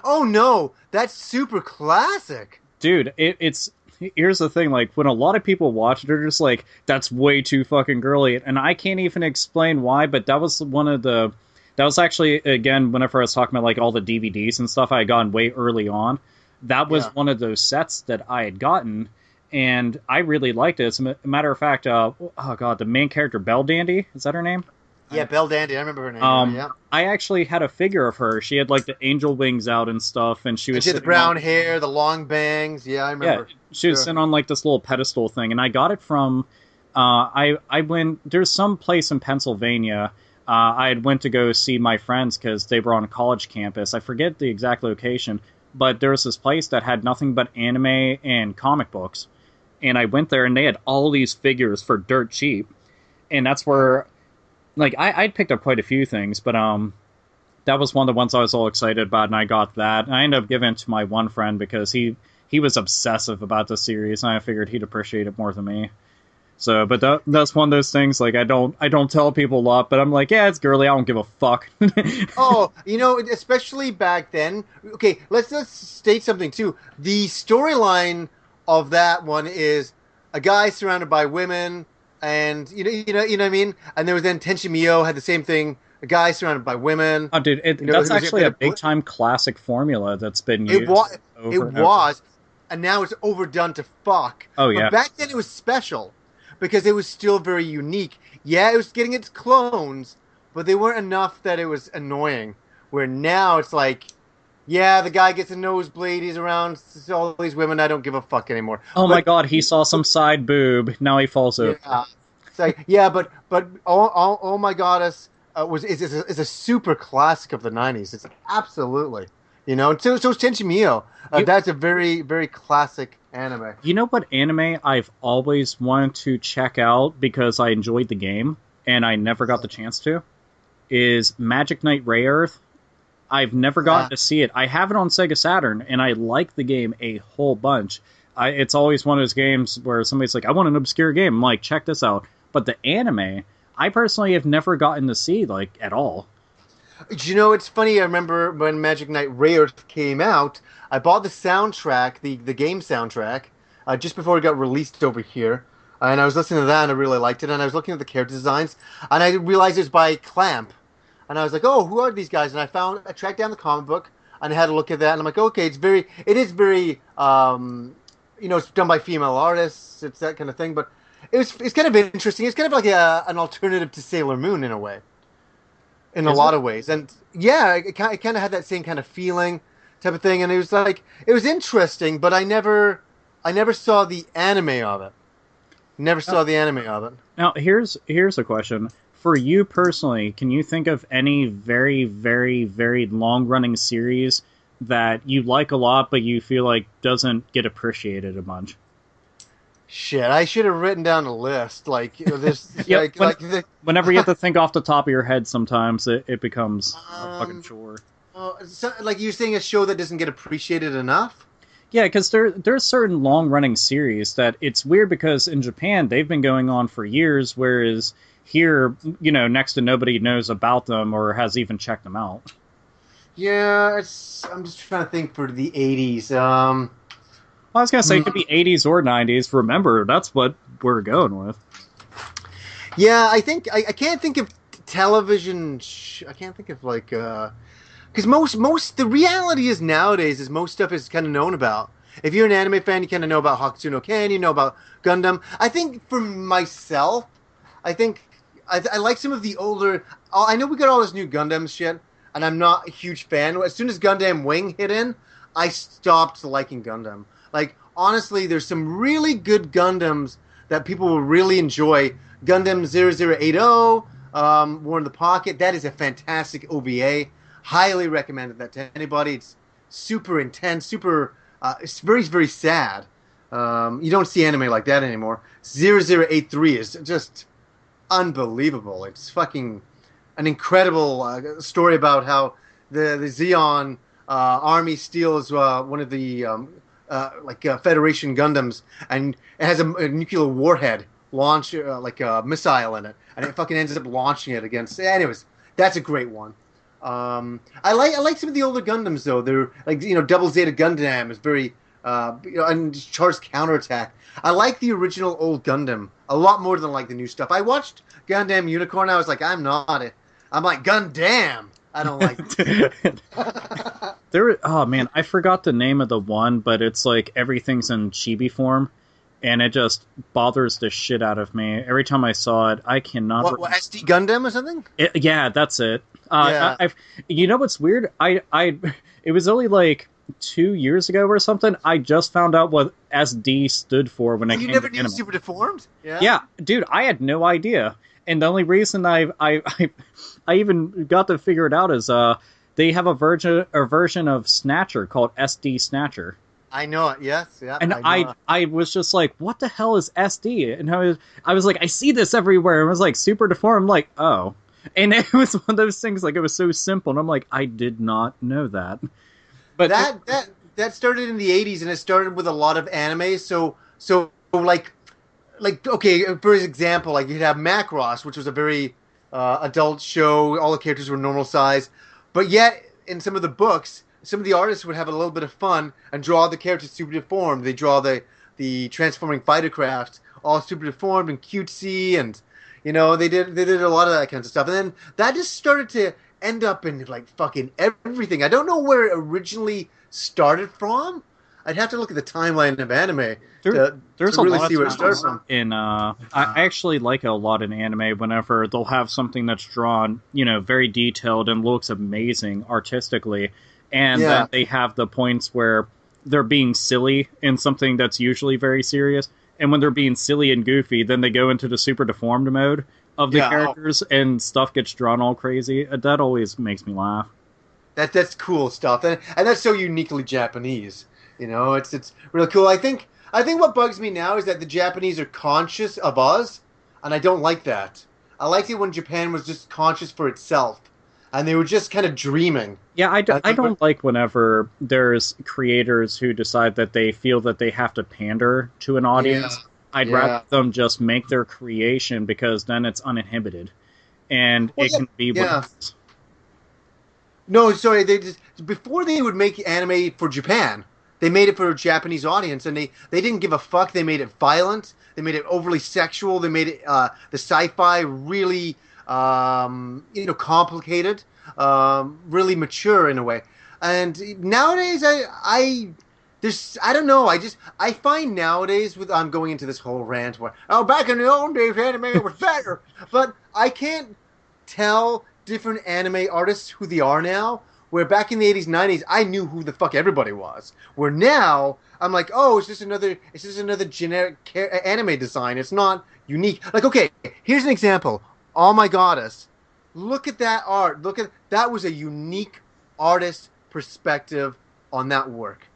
Oh no, that's super classic. Dude, it's here's the thing, like when a lot of people watch it, they're just like, that's way too fucking girly. And I can't even explain why, but that was actually, again, whenever I was talking about like all the DVDs and stuff I had gotten way early on, that was one of those sets that I had gotten, and I really liked it. As a matter of fact, the main character, Belle Dandy, is that her name? Yeah, Belle Dandy. I remember her name. I actually had a figure of her. She had like the angel wings out and stuff, and she had the brown hair, the long bangs. Yeah, I remember. Yeah, she was sitting on like this little pedestal thing, and I got it from. I went. There's some place in Pennsylvania. I had went to go see my friends because they were on a college campus. I forget the exact location, but there was this place that had nothing but anime and comic books, and I went there, and they had all these figures for dirt cheap, and that's where. Like, I'd picked up quite a few things, but that was one of the ones I was all excited about, and I got that. And I ended up giving it to my one friend because he was obsessive about the series, and I figured he'd appreciate it more than me. So, but that's one of those things, like, I don't tell people a lot, but I'm like, yeah, it's girly, I don't give a fuck. Oh, especially back then. Okay, let's state something, too. The storyline of that one is a guy surrounded by women... And you know what I mean. And there was then Tenchi Mio had the same thing. A guy surrounded by women. Oh, dude, that's actually a big time classic formula that's been used. It was, and now it's overdone to fuck. Oh yeah. But back then it was special because it was still very unique. Yeah, it was getting its clones, but they weren't enough that it was annoying. Where now it's like. Yeah, the guy gets a nosebleed. He's around all these women. I don't give a fuck anymore. My god, he saw some side boob. Now he falls over. Yeah, it's like, but oh my goddess is a super classic of the '90s. It's absolutely, And so is Tenchi Mio. That's a very very classic anime. You know what anime I've always wanted to check out because I enjoyed the game and I never got the chance to is Magic Knight Rayearth. I've never gotten to see it. I have it on Sega Saturn, and I like the game a whole bunch. It's always one of those games where somebody's like, I want an obscure game. I'm like, check this out. But the anime, I personally have never gotten to see, like, at all. Do you know, it's funny. I remember when Magic Knight Rayearth came out. I bought the soundtrack, the game soundtrack, just before it got released over here, and I was listening to that, and I really liked it. And I was looking at the character designs, and I realized it was by Clamp, and I was like, "Oh, who are these guys?" And I tracked down the comic book, and I had a look at that, and I'm like, "Okay, it is very, it's done by female artists. It's that kind of thing." But it's kind of interesting. It's kind of like an alternative to Sailor Moon in a way. In a lot of ways. And yeah, it kind of had that same kind of feeling type of thing. And it was interesting, but I never saw the anime of it. Never saw the anime of it. Now, here's a question. For you personally, can you think of any very, very, very long-running series that you like a lot, but you feel like doesn't get appreciated a bunch? Shit, I should have written down a list. Like, this, yeah, whenever you have to think off the top of your head, sometimes it becomes a fucking chore. So, like you're saying, a show that doesn't get appreciated enough? Yeah, because there's certain long-running series that it's weird because in Japan, they've been going on for years, whereas here, next to nobody knows about them or has even checked them out. Yeah, I'm just trying to think for the 80s. I was going to say it could be 80s or 90s. Remember, that's what we're going with. Yeah, I think I can't think of television. I can't think of because most the reality is nowadays is most stuff is kind of known about. If you're an anime fan, you kind of know about Hakusho no Ken, you know about Gundam. I think for myself, I think I like some of the older. I know we got all this new Gundam shit, and I'm not a huge fan. As soon as Gundam Wing hit in, I stopped liking Gundam. Like, honestly, there's some really good Gundams that people will really enjoy. Gundam 0080, War in the Pocket, that is a fantastic OVA. Highly recommended that to anybody. It's super intense, it's very, very sad. You don't see anime like that anymore. 0083 is just unbelievable. It's fucking an incredible story about how the Zeon army steals one of the... Federation Gundams, and it has a nuclear warhead launch, like a missile in it, and it fucking ends up launching it against. Anyways, that's a great one. I like some of the older Gundams though. They're like Double Zeta Gundam is very and Char's Counterattack. I like the original old Gundam a lot more than like the new stuff. I watched Gundam Unicorn. I was like, I'm like Gundam. I don't like it. Oh man, I forgot the name of the one, but it's like everything's in chibi form, and it just bothers the shit out of me. Every time I saw it, I cannot... What SD Gundam or something? Yeah, that's it. Yeah. What's weird? It was only like 2 years ago or something, I just found out what SD stood for when I came to anime. You never knew Super Deformed? Yeah, dude, I had no idea. And the only reason I even got to figure it out is they have a version of Snatcher called SD Snatcher. I know it. Yes, yeah. And I was just like, what the hell is SD? And I was like, I see this everywhere. And it was like Super Deformed. I'm like, oh. And it was one of those things, like, it was so simple. And I'm like, I did not know that. But that started in the 80s, and it started with a lot of anime. So like okay, for example, like you'd have Macross, which was a very adult show. All the characters were normal size, but yet in some of the books, some of the artists would have a little bit of fun and draw the characters super deformed. They draw the transforming fighter craft all super deformed and cutesy, and they did a lot of that kinds of stuff. And then that just started to end up in like fucking everything. I don't know where it originally started from. I'd have to look at the timeline of anime to really see where it started from. I actually like a lot in anime whenever they'll have something that's drawn, very detailed and looks amazing artistically, and then they have the points where they're being silly in something that's usually very serious, and when they're being silly and goofy, then they go into the super deformed mode of the characters, and stuff gets drawn all crazy. That always makes me laugh. That's cool stuff, and that's so uniquely Japanese. It's really cool. I think what bugs me now is that the Japanese are conscious of us, and I don't like that. I liked it when Japan was just conscious for itself, and they were just kind of dreaming. Yeah, I don't like whenever there's creators who decide that they feel that they have to pander to an audience. Yeah. I'd rather them just make their creation, because then it's uninhibited, and it can be what it is. No, sorry. They just before they would make anime for Japan, they made it for a Japanese audience, and they didn't give a fuck. They made it violent. They made it overly sexual. They made it the sci-fi really complicated, really mature in a way. And nowadays, I don't know. I find nowadays I'm going into this whole rant where back in the old days anime was better, but I can't tell different anime artists who they are now. Where back in the 80s, 90s, I knew who the fuck everybody was. Where now I'm like, it's just another generic anime design. It's not unique. Like, okay, here's an example. Oh my goddess, look at that art. That was a unique artist perspective on that work.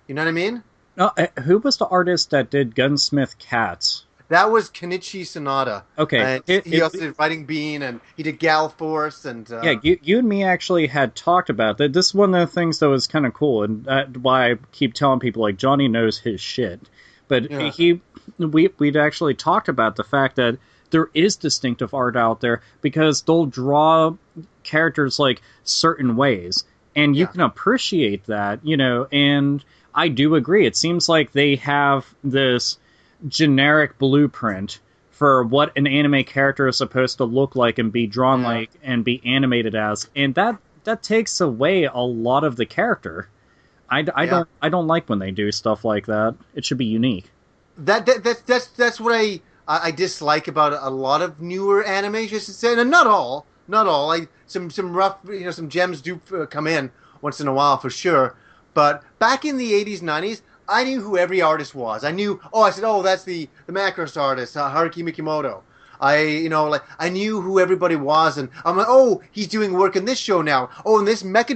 You know what I mean? No, who was the artist that did Gunsmith Cats? That was Kenichi Sanada. Okay. He also did Fighting Bean, and he did Gal Force, and... Yeah, you and me actually had talked about that. This is one of the things that was kind of cool, and why I keep telling people, like, Johnny knows his shit. But yeah. We'd actually talked about the fact that there is distinctive art out there, because they'll draw characters, like, certain ways, and you can appreciate that, and I do agree. It seems like they have this generic blueprint for what an anime character is supposed to look like and be drawn like and be animated as, and that takes away a lot of the character. I don't like when they do stuff like that. It should be unique. That's what I dislike about a lot of newer anime, just to say, and not all. Some rough, some gems do come in once in a while for sure. But back in the 80s, 90s, I knew who every artist was. I said, that's the Macross artist, Haruki Mikimoto. I knew who everybody was, and I'm like, he's doing work in this show now. And this mecha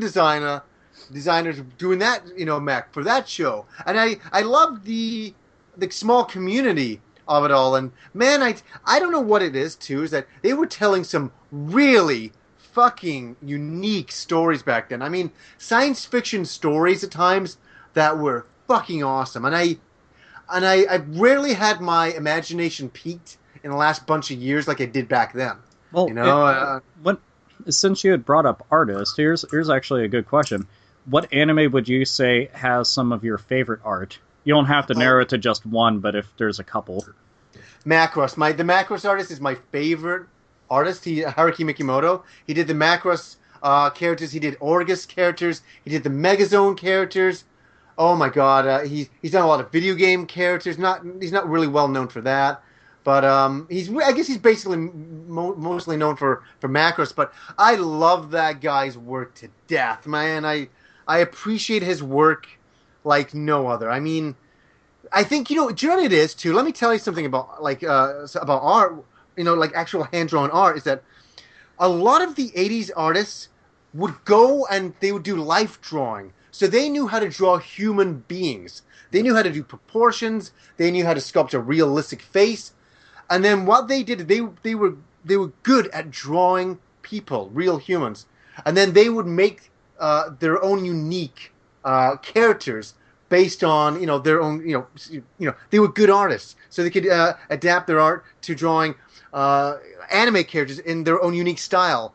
designer's doing that, mech for that show. And I love the small community of it all. And man, I don't know what it is too, is that they were telling some really fucking unique stories back then. I mean, science fiction stories at times that were fucking awesome, and I rarely had my imagination peaked in the last bunch of years like I did back then. Well, since you had brought up artists, here's actually a good question. What anime would you say has some of your favorite art? You don't have to narrow it to just one, but if there's a couple. Macross. The Macross artist is my favorite artist. Haruki Mikimoto. He did the Macross characters. He did Orgus characters. He did the Megazone characters. Oh my God, he's done a lot of video game characters. He's not really well known for that, but I guess he's basically mostly known for Macross. But I love that guy's work to death, man. I appreciate his work like no other. I mean, I think do you know what it is too? Let me tell you something about about art. Like actual hand drawn art is that a lot of the 80s artists would go and they would do life drawing. So they knew how to draw human beings. They knew how to do proportions. They knew how to sculpt a realistic face. And then what they did, they were good at drawing people, real humans. And then they would make their own unique characters based on their own they were good artists, so they could adapt their art to drawing anime characters in their own unique style.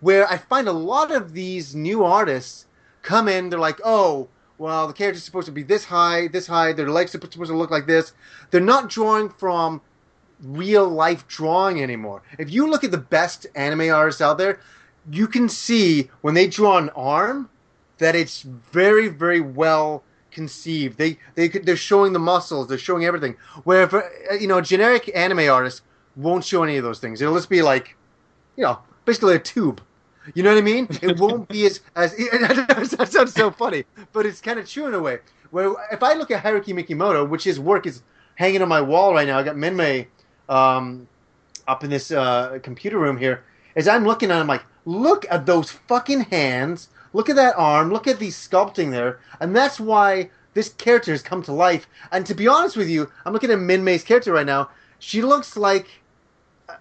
Where I find a lot of these new artists come in, they're like, the character's supposed to be this high, their legs are supposed to look like this. They're not drawing from real life drawing anymore. If you look at the best anime artists out there, you can see when they draw an arm that it's very, very well conceived. They're showing the muscles, they're showing everything. Where if a generic anime artist won't show any of those things. It'll just be like, basically a tube. You know what I mean? It won't be as that sounds so funny, but it's kind of true in a way. Where if I look at Haruki Mikimoto, which his work is hanging on my wall right now, I got Minmay up in this computer room here. As I'm looking at him, I'm like, look at those fucking hands, look at that arm, look at the sculpting there, and that's why this character has come to life. And to be honest with you, I'm looking at Minmay's character right now. She looks like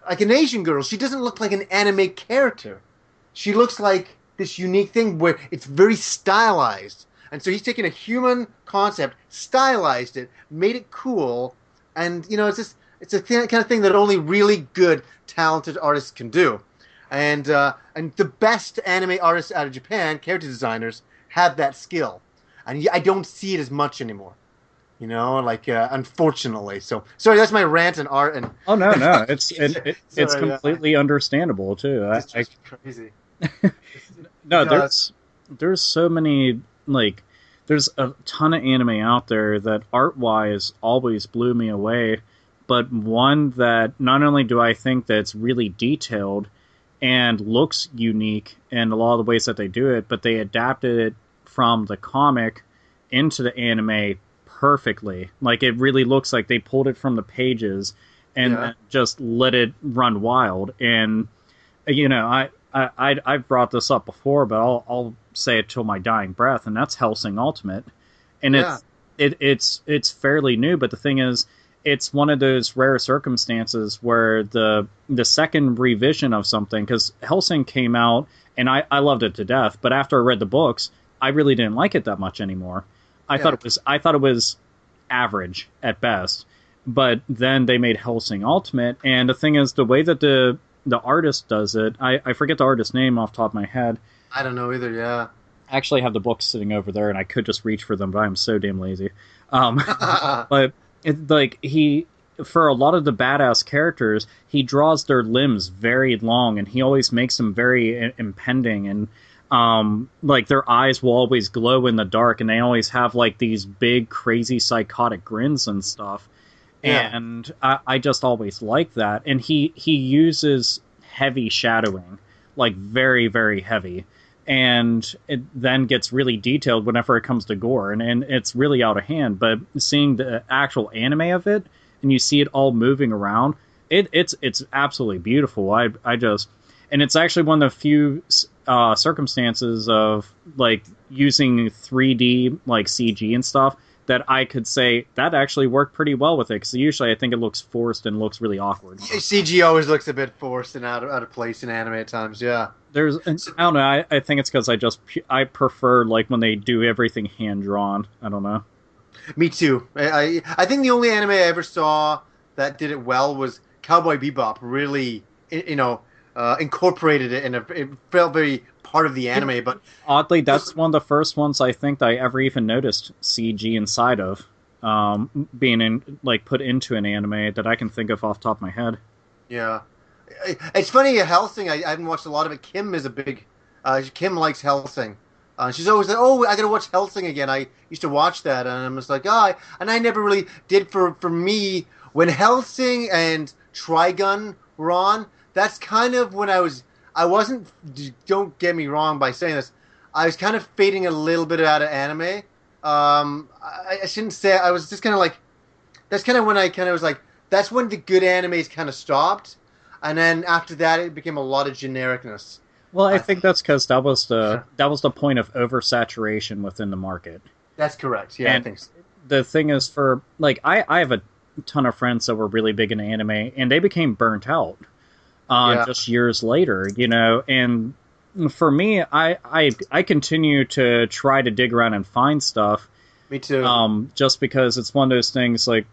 an Asian girl. She doesn't look like an anime character. She looks like this unique thing where it's very stylized. And so he's taken a human concept, stylized it, made it cool, and it's a kind of thing that only really good, talented artists can do. and the best anime artists out of Japan, character designers, have that skill, and I don't see it as much anymore. Unfortunately. So sorry, that's my rant and art and. Oh no, it's it's Sorry, completely understandable too. it's just crazy. No, Uh, there's so many, like, there's a ton of anime out there that art wise always blew me away, but one that not only do I think that's really detailed and looks unique in a lot of the ways that they do it, but they adapted it from the comic into the anime perfectly. Like, it really looks like they pulled it from the pages and Yeah. just let it run wild. And I've brought this up before, but I'll say it till my dying breath, and that's Helsing Ultimate. And Yeah. it's fairly new, but the thing is, it's one of those rare circumstances where the second revision of something, because Helsing came out and I loved it to death, but after I read the books, I really didn't like it that much anymore. I thought it was average at best. But then they made Helsing Ultimate, and the thing is, the way that the artist does it, I forget the artist's name off the top of my head. I don't know either. Yeah. I actually have the books sitting over there, and I could just reach for them, but I'm so damn lazy. But for a lot of the badass characters, he draws their limbs very long, and he always makes them very impending, and their eyes will always glow in the dark, and they always have like these big, crazy, psychotic grins and stuff. Yeah. And I just always like that. And he uses heavy shadowing, like very, very heavy. And it then gets really detailed whenever it comes to gore. And it's really out of hand. But seeing the actual anime of it, and you see it all moving around, it's absolutely beautiful. And it's actually one of the few circumstances of like using 3D like CG and stuff that I could say that actually worked pretty well with it, because usually I think it looks forced and looks really awkward. CG always looks a bit forced and out of place in anime at times. Yeah. I don't know. I think it's because I prefer like when they do everything hand drawn. I don't know. Me too. I think the only anime I ever saw that did it well was Cowboy Bebop. Really, incorporated it, and it felt very part of the anime. But oddly, that's one of the first ones I think that I ever even noticed CG inside of, being put into an anime that I can think of off the top of my head. yeah, it's funny. Helsing, I haven't watched a lot of it. Kim is a big. Kim likes Helsing. She's always like, "Oh, I gotta watch Helsing again." I used to watch that, and I'm just like, and I never really did. For me, when Helsing and Trigun were on, that's kind of when I wasn't. Don't get me wrong by saying this. I was kind of fading a little bit out of anime. I shouldn't say. I was just kind of like. That's kind of when I kind of was like. That's when the good animes kind of stopped, and then after that, it became a lot of genericness. Well, I think that's because that was the point of oversaturation within the market. That's correct. Yeah, and I think so. The thing is, for like, I have a ton of friends that were really big into anime, and they became burnt out just years later, And for me, I continue to try to dig around and find stuff. Me too. Just because it's one of those things, like,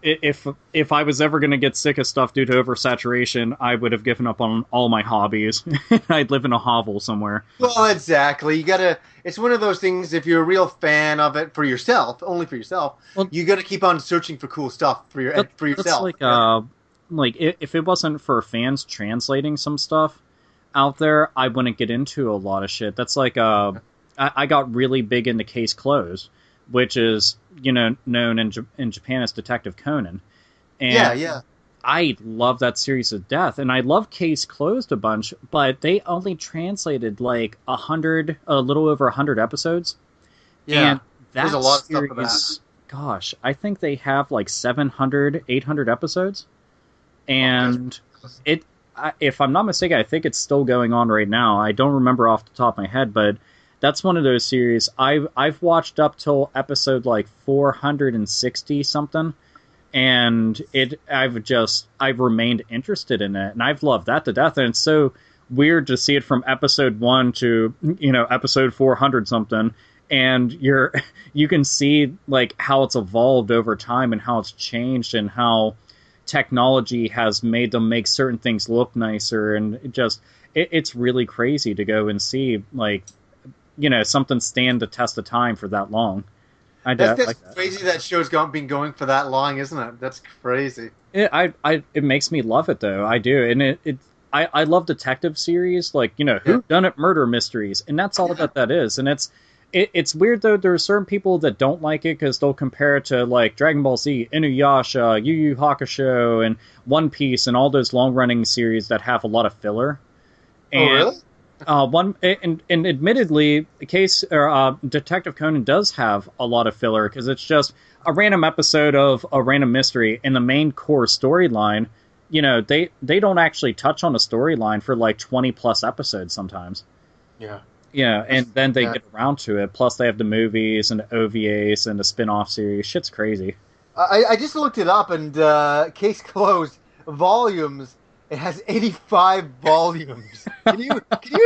if I was ever going to get sick of stuff due to oversaturation, I would have given up on all my hobbies. I'd live in a hovel somewhere. Well, exactly. You gotta. It's one of those things. If you're a real fan of it for yourself, only for yourself, you got to keep on searching for cool stuff for yourself. That's like if it wasn't for fans translating some stuff out there, I wouldn't get into a lot of shit. That's like I got really big into Case Closed, which is known in Japan as Detective Conan. And yeah. I love that series of death, and I love Case Closed a bunch, but they only translated like a little over 100 episodes. Yeah, and there's a lot of stuff for that. Gosh, I think they have like 700, 800 episodes, and if I'm not mistaken, I think it's still going on right now. I don't remember off the top of my head, but that's one of those series I've watched up till episode like 460 something, and I've remained interested in it, and I've loved that to death. And it's so weird to see it from episode 1 to episode 400 something, and you can see like how it's evolved over time and how it's changed and how technology has made them make certain things look nicer, and it's really crazy to go and see, like, something stand the test of time for that long. That's like that. crazy. That show's been going for that long, isn't it? That's crazy. It makes me love it, though. I do, and I love detective series, like, whodunit murder mysteries, and that's all that is. And it's weird, though. There are certain people that don't like it because they'll compare it to, like, Dragon Ball Z, Inuyasha, Yu Yu Hakusho, and One Piece, and all those long-running series that have a lot of filler. And, really? And admittedly, Detective Conan does have a lot of filler because it's just a random episode of a random mystery, and the main core storyline, they don't actually touch on a storyline for like 20 plus episodes sometimes. Yeah. Yeah, and then they get around to it. Plus, they have the movies and the OVAs and the spin-off series. Shit's crazy. I just looked it up, and Case Closed volumes. It has 85 volumes. Can you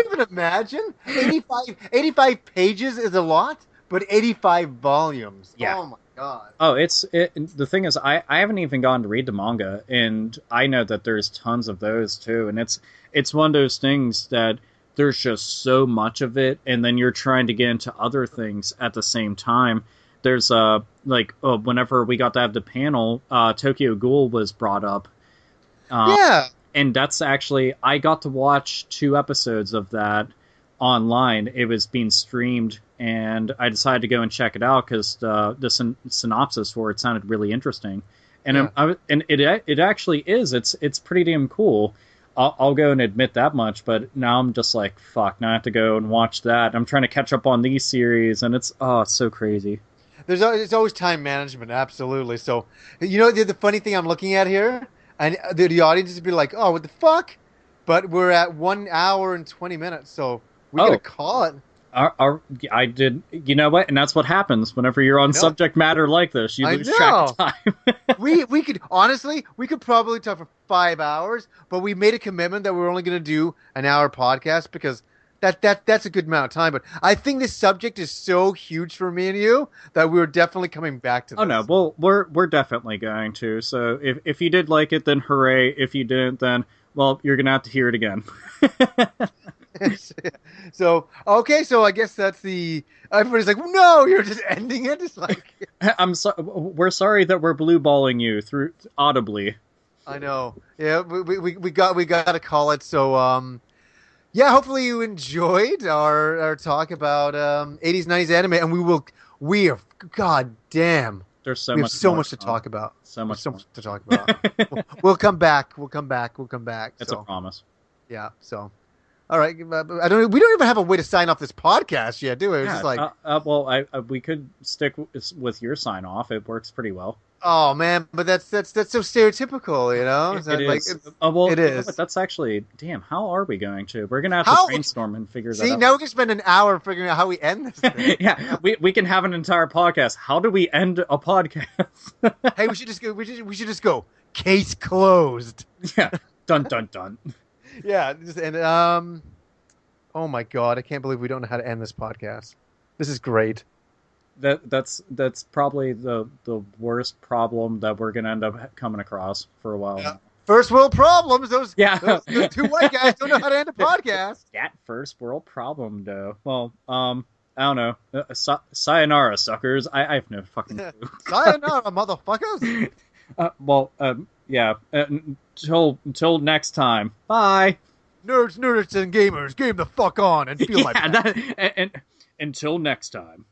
even imagine? 85 pages is a lot, but 85 volumes. Yeah. Oh my god. Oh, the thing is, I haven't even gone to read the manga, and I know that there's tons of those too, and it's one of those things that there's just so much of it, and then you're trying to get into other things at the same time. There's whenever we got to have the panel, Tokyo Ghoul was brought up. Yeah. And that's actually, I got to watch 2 episodes of that online. It was being streamed, and I decided to go and check it out because the synopsis for it sounded really interesting. And it actually is. It's pretty damn cool. I'll go and admit that much, but now I'm just like, fuck, now I have to go and watch that. I'm trying to catch up on these series, and it's so crazy. There's always time management, absolutely. So, the funny thing I'm looking at here, and the audience would be like, oh, what the fuck? But we're at 1 hour and 20 minutes, so we got to call it. I did, you know what? And that's what happens whenever you're on subject matter like this. You lose track of time. we could probably talk for 5 hours, but we made a commitment that we're only going to do an hour podcast because that's a good amount of time. But I think this subject is so huge for me and you that we're definitely coming back to this. Oh no, well we're definitely going to. So if you did like it, then hooray. If you didn't, then well, you're gonna have to hear it again. So I guess that's the. Everybody's like, no, you're just ending it. It's like we're sorry that we're blue balling you through audibly. I know. Yeah, we got to call it. So yeah, hopefully you enjoyed our talk about 80s 90s anime, and we are god damn. There's so much to talk about. So much to talk about. We'll come back. It's a promise. Yeah. So. All right, we don't even have a way to sign off this podcast yet, do we? It's just like, we could stick with your sign off. It works pretty well. Oh man, but that's so stereotypical, you know. It is. But that's actually, damn. How are we going to? We're gonna have to brainstorm and figure that out. See, now we can spend an hour figuring out how we end this thing. Yeah, we can have an entire podcast. How do we end a podcast? Hey, we should just go. We should just go. Case closed. Yeah. Dun dun dun. Yeah, and oh my god, I can't believe we don't know how to end this podcast. This is great. That's probably the worst problem that we're gonna end up coming across for a while. Yeah. First world problems. Those 2 white guys don't know how to end a podcast. That first world problem, though. Well, I don't know. Sayonara, suckers. I have no fucking clue. Sayonara, motherfuckers. Yeah. Until next time. Bye. Nerds, and gamers, game the fuck on and feel my back. And until next time.